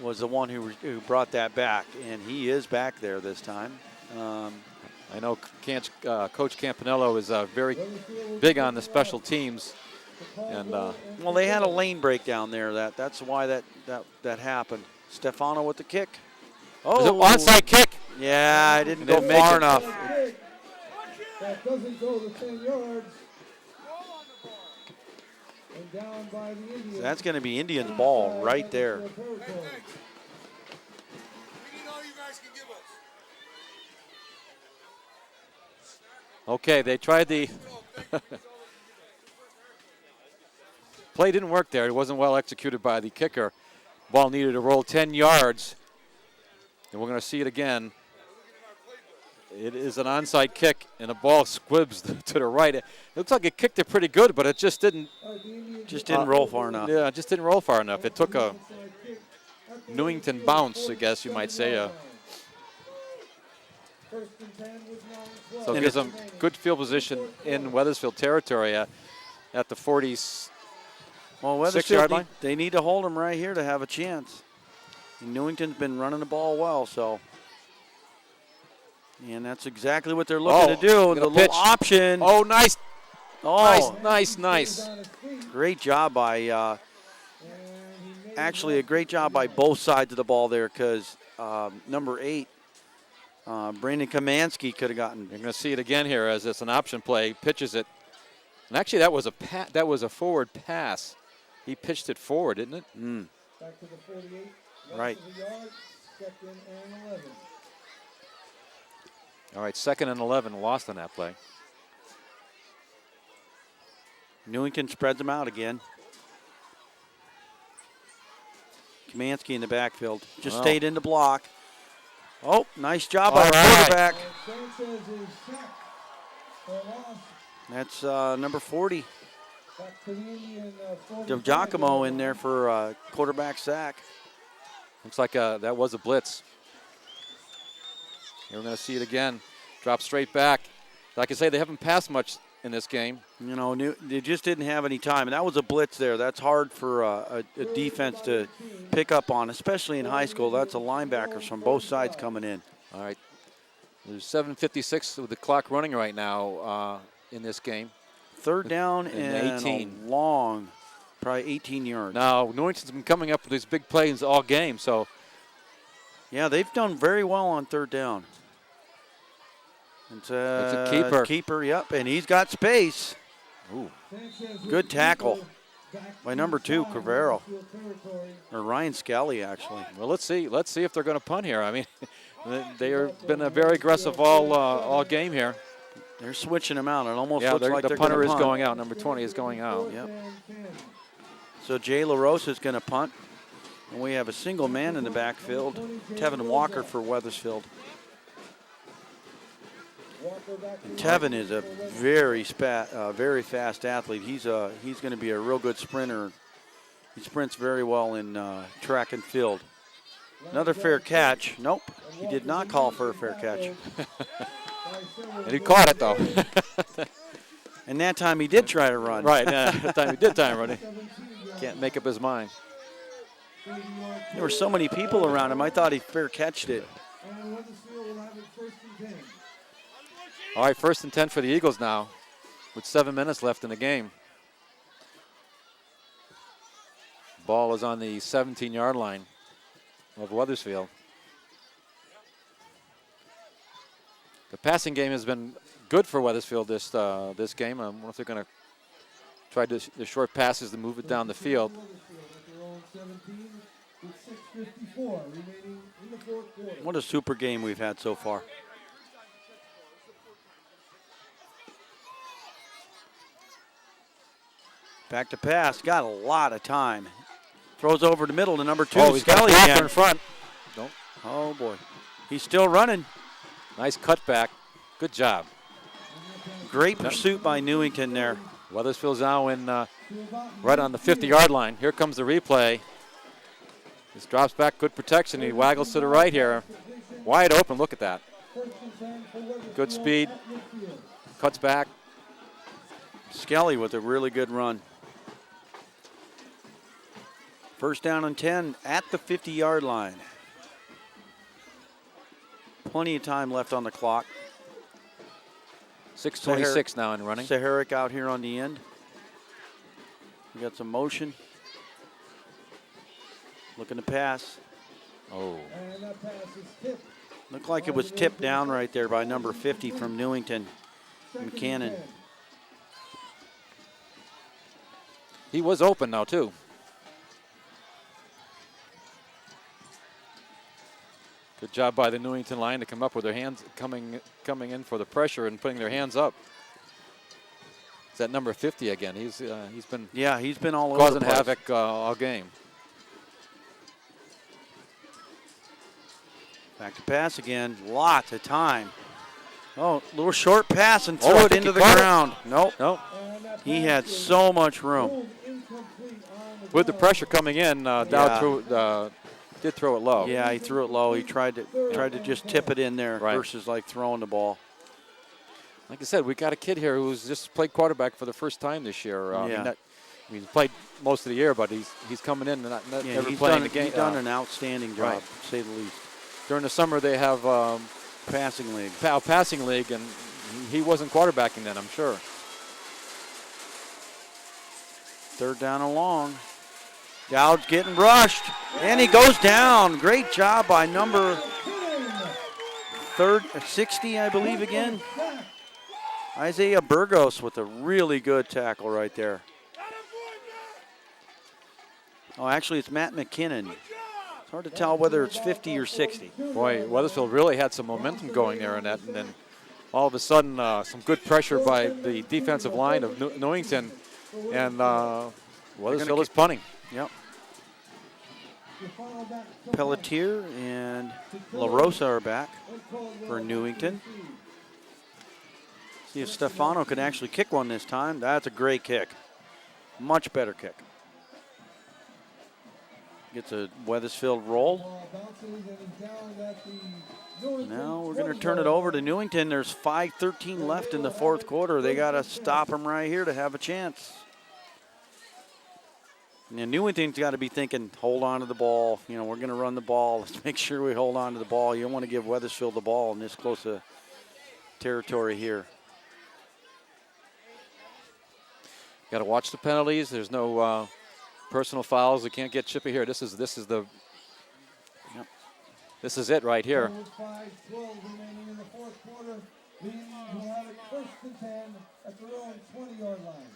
Was the one who brought that back, and he is back there this time. I know Coach Campanello is very big on the special teams, and well, they had a lane break down there. That's why that happened. Stefano with the kick. Oh, it onside kick. Yeah, I didn't go far enough. That doesn't go the 10 yards. And down by the Indians. So that's going to be Indians' ball right there. Okay, they tried the play didn't work there. It wasn't well executed by the kicker. Ball needed to roll 10 yards. And we're going to see it again. It is an onside kick, and the ball squibs to the right. It looks like it kicked it pretty good, but it just didn't roll far enough. Yeah, it just didn't roll far enough. It took a Newington bounce, I guess you might say. So it gives them good field position in Wethersfield territory at the 46 yard line. They need to hold them right here to have a chance. Newington's been running the ball well, so. And that's exactly what they're looking to do. The little option. Oh, nice. Oh, nice. Great job by, actually a great job by both sides of the ball there, because number 8, Brandon Kamansky could have gotten. You're going to see it again here as it's an option play. Pitches it. And actually, that was a forward pass. He pitched it forward, didn't it? Back to the 48. Right. Second and 11. All right, 2nd and 11, lost on that play. Newington spreads them out again. Kamansky in the backfield. Just stayed in the block. Oh, nice job by the quarterback. Sanchez is sacked for a loss. That's number 40. Back to the Indian, 45. Giacomo in there for a quarterback sack. Looks like that was a blitz. Here we're going to see it again. Drop straight back. Like I say, they haven't passed much in this game. You know, they just didn't have any time. And that was a blitz there. That's hard for a defense to pick up on, especially in high school. That's a linebackers from both sides coming in. All right. There's 7:56 with the clock running right now in this game. 3rd down and 18. A long, probably 18 yards. Now, Newington's been coming up with these big plays all game, so. Yeah, they've done very well on 3rd down. It's a keeper. Keeper, yep, and he's got space. Ooh. Good tackle by number 2, Cavero. Or Ryan Skelly, actually. Well, let's see if they're going to punt here. I mean, they have been very aggressive all game here. They're switching them out. It almost looks like the they're punter is punt. going out. Number 20 is going out. Yep. So Jay LaRosa is going to punt. And we have a single man in the backfield, Tevin Walker for Wethersfield. And Tevin is a very fast athlete. He's going to be a real good sprinter. He sprints very well in track and field. Another fair catch. Nope, he did not call for a fair catch. And he caught it, though. And that time he did try to run. Right, that time he did try to run. Can't make up his mind. There were so many people around him, I thought he fair catched it. All right, 1st and 10 for the Eagles now, with 7 minutes left in the game. Ball is on the 17-yard line of Wethersfield. The passing game has been good for Wethersfield this game. I wonder if they're going to try the short passes to move it down the field. What a super game we've had so far. Back to pass. Got a lot of time. Throws over the middle to number 2. Oh, he's got Skelly Walker again. in front. Don't. Oh, boy. He's still running. Nice cutback. Good job. Great pursuit by Newington there. Wethersfield's now in right on the 50-yard line. Here comes the replay. This drops back, good protection. He waggles to the right here. Wide open, look at that. Good speed. Cuts back. Skelly with a really good run. First down and 10 at the 50-yard line. Plenty of time left on the clock. 6:26 now in running. Saharic out here on the end. We got some motion. Looking to pass. Oh. And that pass is tipped. Looked like it was tipped down right there by number 50 from Newington, McCannon. He was open now, too. Good job by the Newington line to come up with their hands coming in for the pressure and putting their hands up. It's that number 50 again. He's been he's been all over causing the place. havoc all game. Back to pass again. Lots of time. Oh, little short pass and Oh, throw I it think into he the caught it. ground. Nope. Nope. He had so much room. With the pressure coming in, Dowd did throw it low. Yeah, he threw it low. He tried to just tip it in there Right. versus like throwing the ball. Like I said, we got a kid here who's just played quarterback for the first time this year. He's played most of the year, but he's coming in and never playing the game. He's done an outstanding job, right. to say the least. During the summer, they have Passing league. passing league, and he wasn't quarterbacking then, I'm sure. Third down and long. Dowd's getting rushed, and he goes down. Great job by number 60, I believe, again. Isaiah Burgos with a really good tackle right there. Oh, actually, it's Matt McKinnon. It's hard to tell whether it's 50 or 60. Boy, Wethersfield really had some momentum going there in that, and then all of a sudden, some good pressure by the defensive line of Newington, and Wethersfield is punting. Yep. Pelletier and La Rosa are back for Newington. See if Stefano can actually kick one this time. That's a great kick. Much better kick. Gets a Wethersfield roll. Now we're going to turn it over to Newington. There's 5:13 left in the fourth quarter. They got to stop them right here to have a chance. And Newington's got to be thinking, hold on to the ball. You know, we're going to run the ball. Let's make sure we hold on to the ball. You don't want to give Wethersfield the ball in this close to territory here. Got to watch the penalties. There's no personal fouls. We can't get chippy here. This is it right here. 5:12 remaining in the fourth quarter. The Indians will have it first and 10 at their own 20-yard line.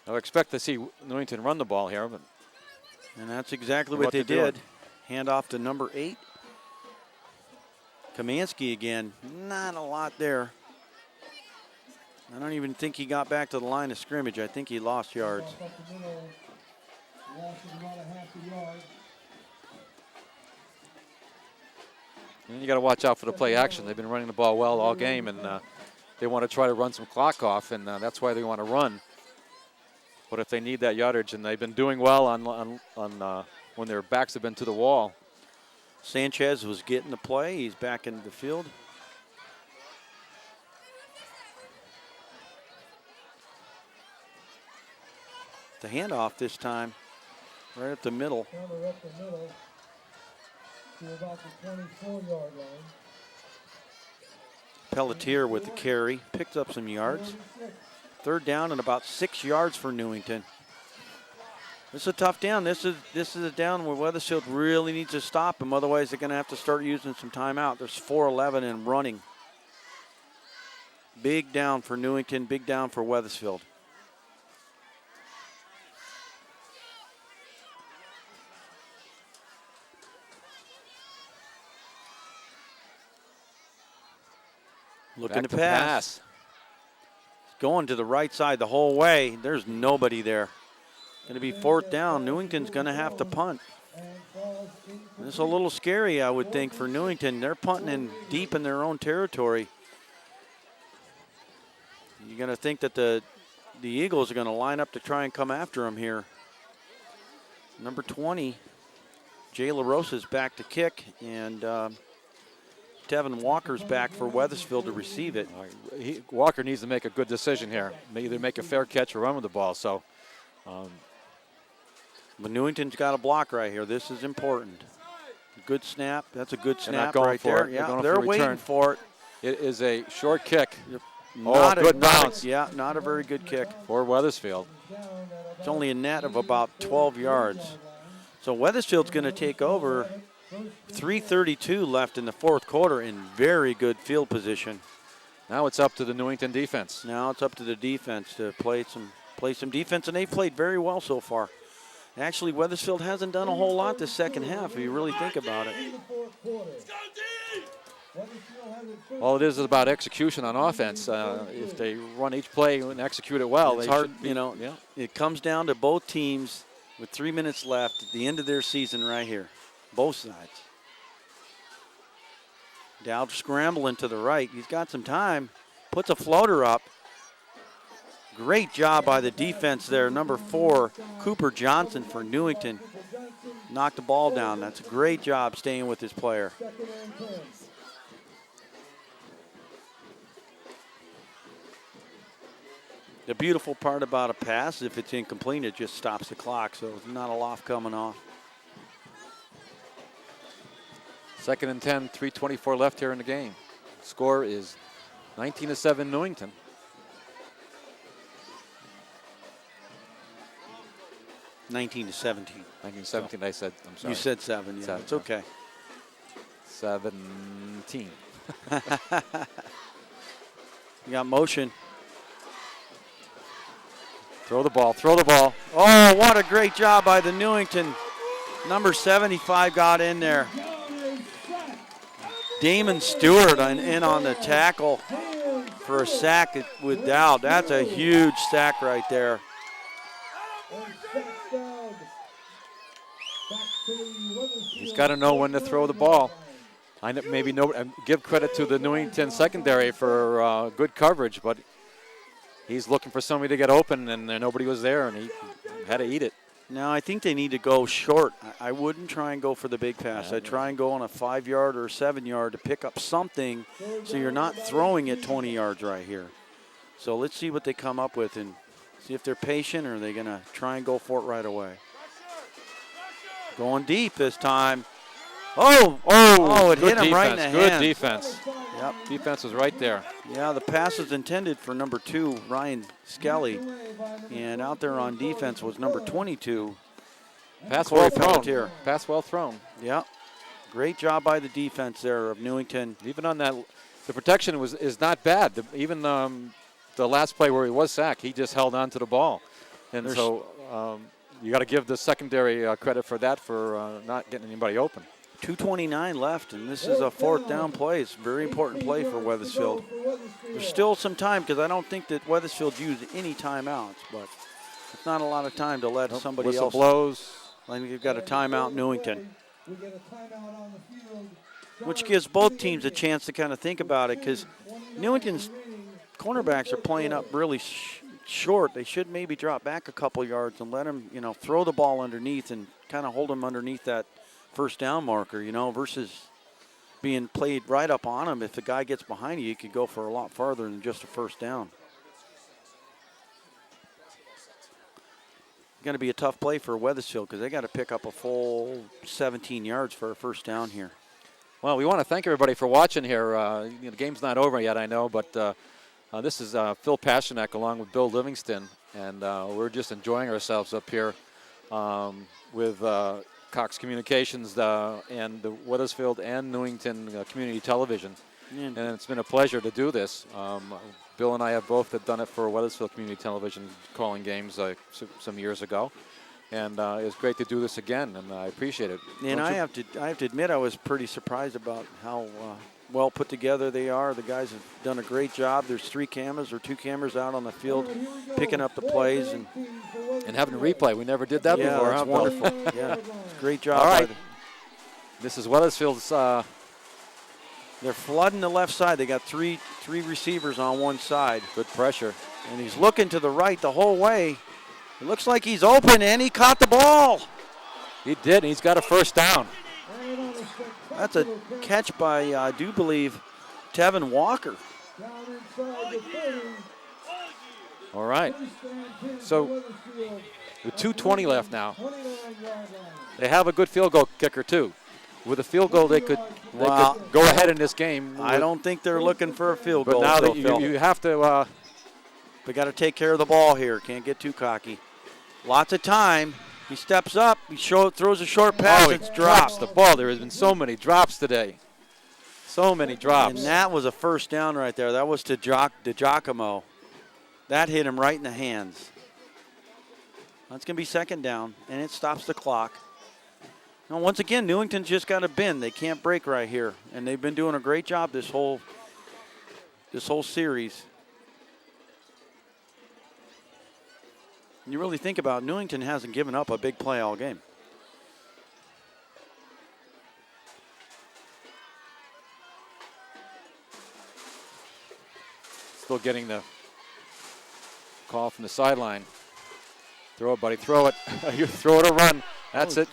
I expect to see Newington run the ball here, but And that's exactly what they did. Hand off to number 8. Kamansky again. Not a lot there. I don't even think he got back to the line of scrimmage. I think he lost yards. you got to watch out for the play action. They've been running the ball well all game, and they want to try to run some clock off, and that's why they want to run. But if they need that yardage, and they've been doing well on when their backs have been to the wall. Sanchez was getting the play. He's back into the field. The handoff this time, right up the middle. Counter up the middle to about the 24-yard line. Pelletier with the carry, picked up some yards. Third down and about 6 yards for Newington. This is a tough down. This is a down where Wethersfield really needs to stop them. Otherwise, they're going to have to start using some timeout. There's 4:11 and running. Big down for Newington, big down for Wethersfield. Looking Back to pass. going to the right side the whole way. There's nobody there. Going to be 4th down. Newington's going to have to punt. This is a little scary, I would think, for Newington. They're punting in deep in their own territory. You're going to think that the Eagles are going to line up to try and come after them here. Number 20, Jay LaRosa's back to kick, and Tevin Walker's back for Wethersfield to receive it. Walker needs to make a good decision here. Either make a fair catch or run with the ball. So, but Newington's got a block right here. This is important. Good snap. That's a good snap going right for there. it. Yeah, They're they're going for waiting return. for it. It is a short kick. Not good bounce. Yeah, not a very good kick. For Wethersfield. It's only a net of about 12 yards. So Wethersfield's going to take over. 3:32 left in the 4th quarter in very good field position. Now it's up to the Newington defense. Now it's up to the defense to play some defense, and they've played very well so far. Actually, Wethersfield hasn't done a whole lot this second half, if you really think about it. All it is about execution on offense. If they run each play and execute it well, It's they hard, should be, you know. Yeah. It comes down to both teams with 3 minutes left at the end of their season right here. Both sides. Dowd scrambling to the right. He's got some time. Puts a floater up. Great job by the defense there. Number 4, Cooper Johnson for Newington. Knocked the ball down. That's a great job staying with his player. The beautiful part about a pass, if it's incomplete, it just stops the clock, so it's not a loft coming off. 2nd and 10, 3:24 left here in the game. Score is 19-7 Newington. (19 to 17). 19-17, I said. I'm sorry. You said 7, yeah. 7, It's okay. 17. You got motion. Throw the ball, throw the ball. Oh, what a great job by the Newington. Number 75 got in there. Damon Stewart in on the tackle for a sack with Dowd. That's a huge sack right there. He's got to know when to throw the ball. Give credit to the Newington secondary for good coverage, but he's looking for somebody to get open, and nobody was there, and he had to eat it. No, I think they need to go short. I wouldn't try and go for the big pass. I'd try and go on a 5-yard or 7-yard to pick up something so you're not throwing it 20 yards right here. So let's see what they come up with and see if they're patient or are they going to try and go for it right away. Going deep this time. It hit him right in the hand. Good defense. Yep. Defense was right there. Yeah, the pass was intended for number 2, Ryan Skelly. And out there on defense was number 22. Pass well thrown. Pelletier. Pass well thrown. Yeah. Great job by the defense there of Newington. Even on that, the protection is not bad. Even the last play where he was sacked, he just held on to the ball. And so you got to give the secondary credit for that, for not getting anybody open. 2:29 left, and this is a 4th down play. It's a very important play for Wethersfield. There's still some time because I don't think that Wethersfield used any timeouts, but it's not a lot of time to let somebody Whistle else. blows. I think you've got a timeout, Newington, which gives both teams a chance to kind of think about it because Newington's cornerbacks are playing up really short. They should maybe drop back a couple yards and let them, throw the ball underneath and kind of hold them underneath that 1st down marker, versus being played right up on him. If the guy gets behind you, you could go for a lot farther than just a 1st down. Going to be a tough play for Wethersfield because they got to pick up a full 17 yards for a 1st down here. Well, we want to thank everybody for watching here. The game's not over yet, I know, but this is Phil Pasternak along with Bill Livingston, and we're just enjoying ourselves up here with Cox Communications and the Wethersfield and Newington Community Television. And it's been a pleasure to do this. Bill and I have both done it for Wethersfield Community Television, calling games some years ago. And it's great to do this again, and I appreciate it. And I have to admit, I was pretty surprised about how well put together they are. The guys have done a great job. There's 3 cameras or 2 cameras out on the field, picking up the plays and having a replay. We never did that before. That's huh, Bill? wonderful. Yeah, great job. All right. This is Wethersfield's. They're flooding the left side. They got three receivers on one side. Good pressure. And he's looking to the right the whole way. It looks like he's open, and he caught the ball. He did, and he's got a first down. That's a catch by, I do believe, Tevin Walker. All right. So with 2:20 left now, they have a good field goal kicker too. With a field goal, they could go ahead in this game. I don't think they're looking for a field goal. But now that you have to. We got to take care of the ball here. Can't get too cocky. Lots of time. He steps up. He throws a short pass. It's dropped. The ball. There has been so many drops today. So many drops. And that was a first down right there. That was to Giacomo. That hit him right in the hands. That's going to be second down, and it stops the clock. Now, once again, Newington's just got to bend. They can't break right here, and they've been doing a great job this whole series. You really think about it, Newington hasn't given up a big play all game. Still getting the call from the sideline. Throw it, buddy. Throw it. You throw it or run. That's it.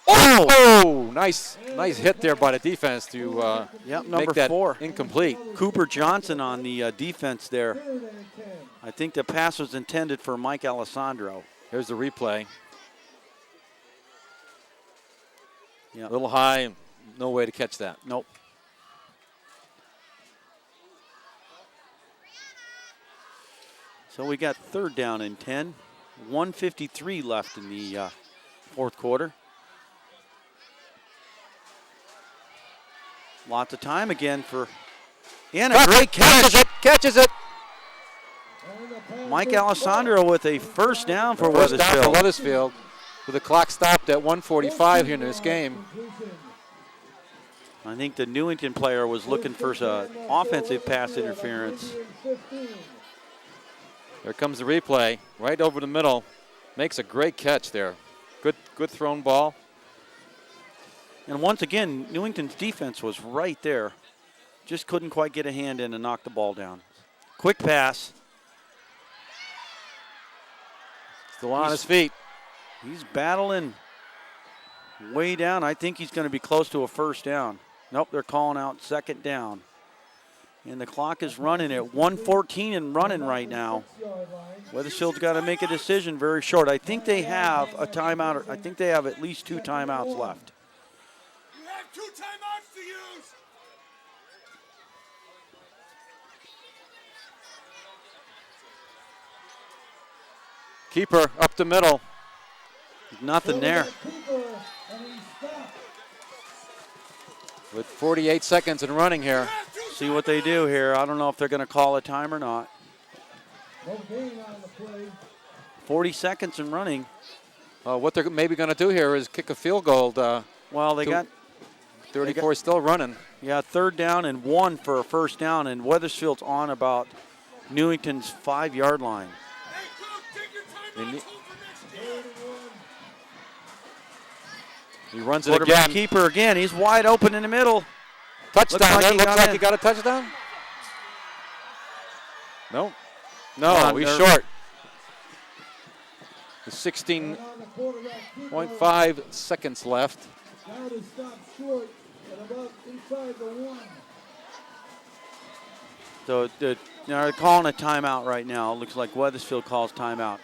Oh! Nice hit there by the defense to make that 4. incomplete. Cooper Johnson on the defense there. I think the pass was intended for Mike Alessandro. Here's the replay. Yeah. A little high, no way to catch that. Nope. So we got third down and 10. 1:53 left in the fourth quarter. Lots of time again for, and a great catch. Catches it. Mike Alessandro with a first down for First down for Wethersfield. Wethersfield. With the clock stopped at 1:45 here in this game. I think the Newington player was looking for some offensive pass interference. There comes the replay, right over the middle. Makes a great catch there. Good thrown ball. And once again, Newington's defense was right there. Just couldn't quite get a hand in and knock the ball down. Quick pass. Still on his feet. He's battling way down. I think he's going to be close to a first down. Nope, they're calling out second down. And the clock is running at 1:14 and running right now. Wethersfield's got to make a decision very short. I think they have a timeout. I think they have at least 2 timeouts left. You have 2 timeouts to use. Keeper up the middle. Nothing there. With 48 seconds and running here. See what they do here. I don't know if they're going to call a time or not. 40 seconds and running. What they're maybe going to do here is kick a field goal. Well, they got 34 still running. Yeah, third down and 1 for a first down, and Wethersfield's on about Newington's 5-yard line. He runs it again. Keeper again. He's wide open in the middle. Touchdown. Looks like he got got a touchdown. No. No, he's short. 16.5 seconds left. Now to stop short at about inside the 1. So they're calling a timeout right now. It looks like Wethersfield calls timeout.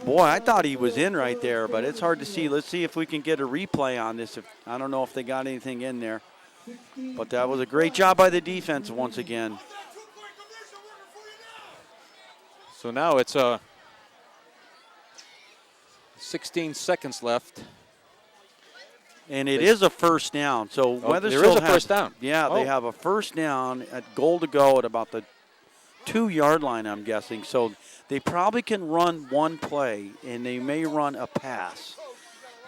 Boy, I thought he was in right there, but it's hard to see. Let's see if we can get a replay on this. I don't know if they got anything in there. But that was a great job by the defense once again. So now it's 16 seconds left. And it is a first down. So Wethersfield there is a first down. Yeah, they have a first down at goal to go at about the 2-yard line, I'm guessing. So they probably can run one play, and they may run a pass.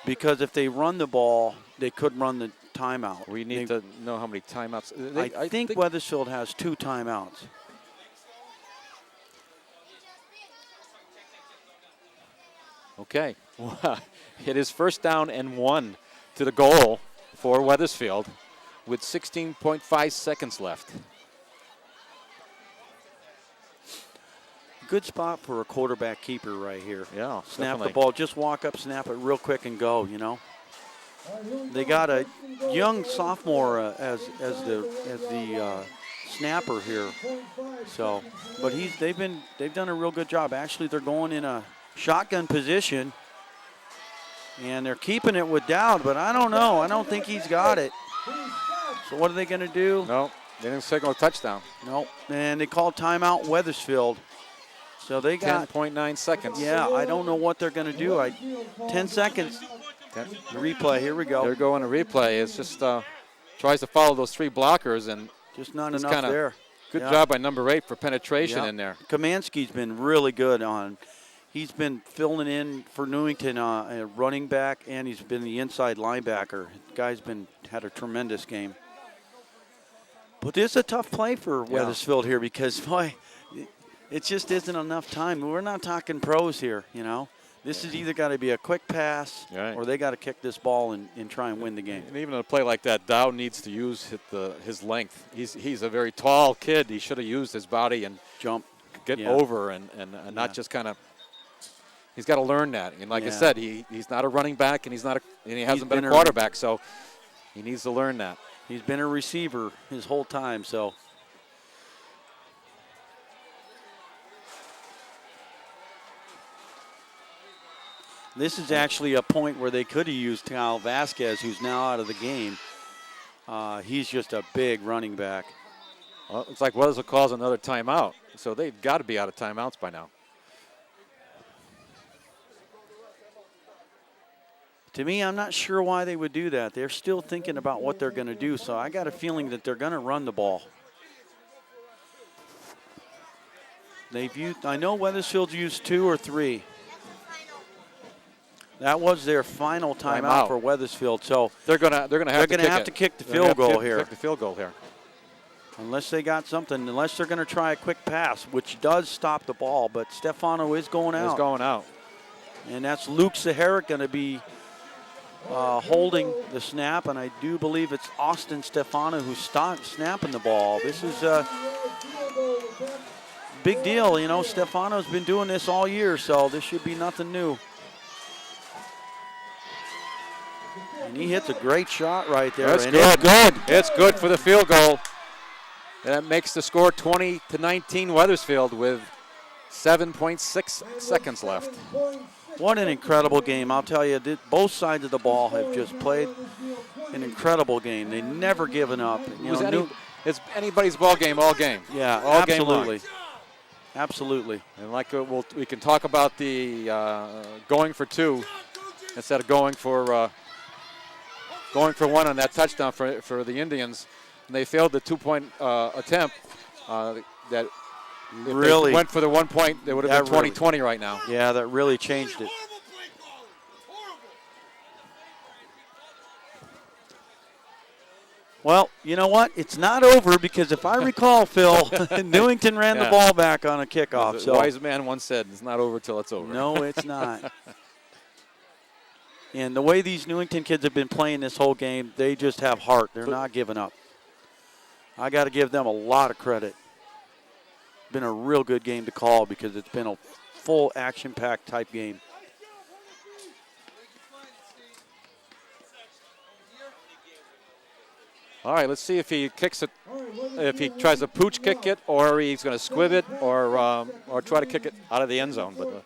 Because if they run the ball, they could run the timeout. We need to know how many timeouts. I think Wethersfield has 2 timeouts. Okay. It is first down and 1 to the goal for Wethersfield with 16.5 seconds left. Good spot for a quarterback keeper right here. Yeah, snap definitely. the ball, just walk up, snap it real quick and go, you know. They got a young sophomore as the snapper here. So, but they've done a real good job. Actually, they're going in a shotgun position, and they're keeping it with Dowd, but I don't know. I don't think he's got it. So what are they going to do? No, they didn't signal a touchdown. No, and they called timeout Wethersfield. So they got 10.9 seconds. Yeah, I don't know what they're going to do. 10 seconds. The replay, here we go. They're going to replay. It's just tries to follow those 3 blockers, and just not enough there. Good job by number 8 for penetration in there. Kamansky's been really good on. He's been filling in for Newington, a running back, and he's been the inside linebacker. The guy's had a tremendous game. But this is a tough play for Wethersfield here because, boy, it just isn't enough time. We're not talking pros here, you know. This has either got to be a quick pass or they got to kick this ball and try and win the game. And even in a play like that, Dow needs to use his length. He's a very tall kid. He should have used his body and jump, get over and not just kind of. He's got to learn that. And like I said, he's not a running back and he hasn't been a quarterback, so he needs to learn that. He's been a receiver his whole time, so. This is actually a point where they could have used Kyle Vasquez, who's now out of the game. He's just a big running back. Well, it's like Wethersfield calls another timeout, so they've got to be out of timeouts by now. To me, I'm not sure why they would do that. They're still thinking about what they're going to do, so I got a feeling that they're going to run the ball. I know Wethersfield's used 2 or 3. That was their final timeout for Wethersfield. So they're gonna have to kick the field goal here. Kick the field goal here. Unless they got something, unless they're going to try a quick pass, which does stop the ball. But Stefano is going out. He's going out. And that's Luke Saharic going to be holding the snap, and I do believe it's Austin Stefano who's snapping the ball. This is a big deal. You know, Stefano's been doing this all year, so this should be nothing new. And he hits a great shot right there. That's and good. It's good. It's good for the field goal. And that makes the score 20-19 Wethersfield with 7.6 seconds left. What an incredible game. I'll tell you, both sides of the ball have just played an incredical game. They've never given up. It's anybody's ball game all game. Yeah, all absolutely. Game absolutely. And like we can talk about the going for 2 instead of going for 1 on that touchdown for the Indians. And they failed the 2-point attempt. That if really they went for the 1 point, they would have been 20-20 right now. Yeah, that really changed it. Well, you know what? It's not over because if I recall, Phil, Newington ran the ball back on a kickoff. So wise man once said, "It's not over till it's over." No, it's not. And the way these Newington kids have been playing this whole game, they just have heart. They're not giving up. I got to give them a lot of credit. Been a real good game to call because it's been a full action-packed type game. All right, let's see if he kicks it, if he tries to pooch kick it, or he's going to squib it, or try to kick it out of the end zone. But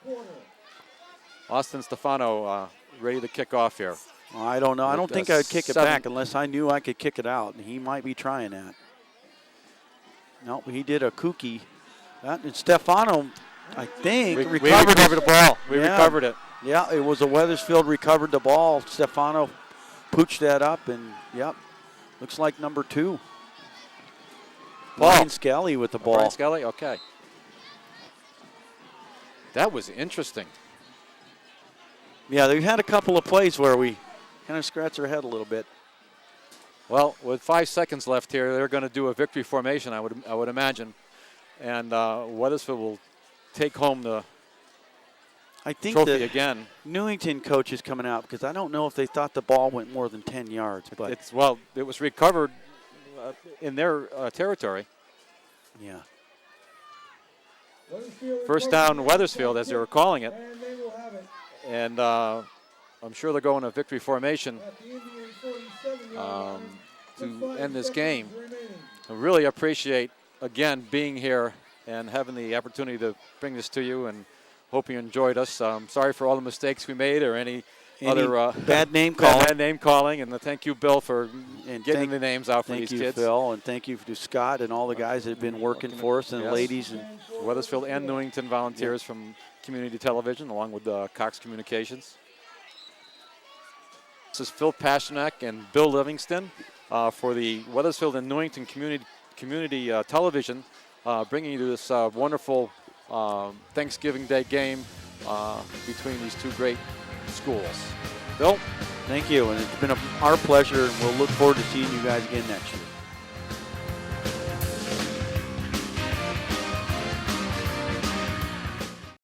Austin Stefano ready to kick off here. I don't know. I don't think I'd kick it back unless I knew I could kick it out, and he might be trying that. No, he did a kooky. And Stefano, I think, recovered the ball. We recovered it. Yeah, it was a Wethersfield recovered the ball. Stefano pooched that up, and, looks like number 2. Brian Skelly with the ball. Brian Skelly, okay. That was interesting. Yeah, they've had a couple of plays where we kind of scratch our head a little bit. Well, with 5 seconds left here, they're going to do a victory formation, I would imagine. And Wethersfield will take home the I think trophy the again. Newington coach is coming out because I don't know if they thought the ball went more than 10 yards. But it was recovered in their territory. Yeah. First down Wethersfield, as they were calling it. And they will have it. And I'm sure they're going to victory formation At the Indian 47-yard line, to with 5 end this seconds game. remaining. I really appreciate, again, being here and having the opportunity to bring this to you, and hope you enjoyed us. Sorry for all the mistakes we made or any other bad name calling. Bad name calling. And thank you, Bill, for getting the names out for these Thank you, kids. Phil, and thank you to Scott and all the guys that have been working for us, and the Yes. ladies. And Wethersfield and Newington volunteers from Community Television, along with Cox Communications. This is Phil Pasternak and Bill Livingston for the Wethersfield and Newington Community Television, bringing you this wonderful Thanksgiving Day game between these two great schools. Bill? thank you, and it's been our pleasure, and we'll look forward to seeing you guys again next year.